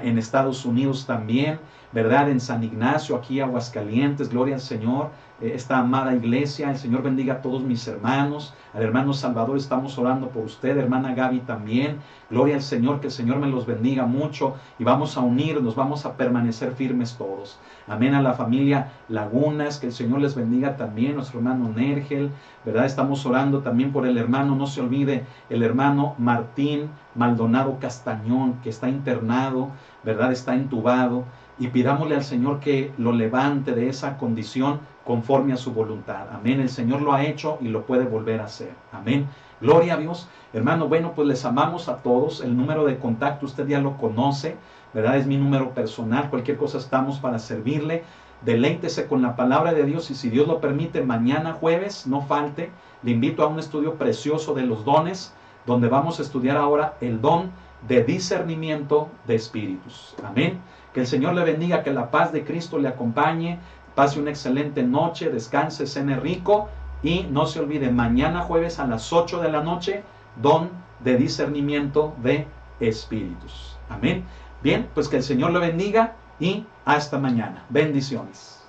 en Estados Unidos también, ¿verdad? En San Ignacio, aquí Aguascalientes, gloria al Señor, esta amada iglesia. El Señor bendiga a todos mis hermanos. Al hermano Salvador estamos orando por usted, hermana Gaby también, gloria al Señor, que el Señor me los bendiga mucho y vamos a unirnos, vamos a permanecer firmes todos. Amén. A la familia Lagunas, que el Señor les bendiga también, nuestro hermano Nergel, ¿verdad? Estamos orando también por el hermano, no se olvide, el hermano Martín Maldonado Castañón, que está internado, ¿verdad? Está intubado, y pidámosle al Señor que lo levante de esa condición conforme a su voluntad. Amén. El Señor lo ha hecho y lo puede volver a hacer. Amén. Gloria a Dios. Hermano, bueno, pues les amamos a todos. El número de contacto usted ya lo conoce, ¿verdad? Es mi número personal. Cualquier cosa estamos para servirle. Deleítese con la palabra de Dios y si Dios lo permite, mañana jueves, no falte, le invito a un estudio precioso de los dones, donde vamos a estudiar ahora el don de discernimiento de espíritus. Amén. Que el Señor le bendiga, que la paz de Cristo le acompañe, pase una excelente noche, descanse, cene rico y no se olvide, mañana jueves a las 8 de la noche, don de discernimiento de espíritus. Amén. Bien, pues que el Señor le bendiga y hasta mañana. Bendiciones.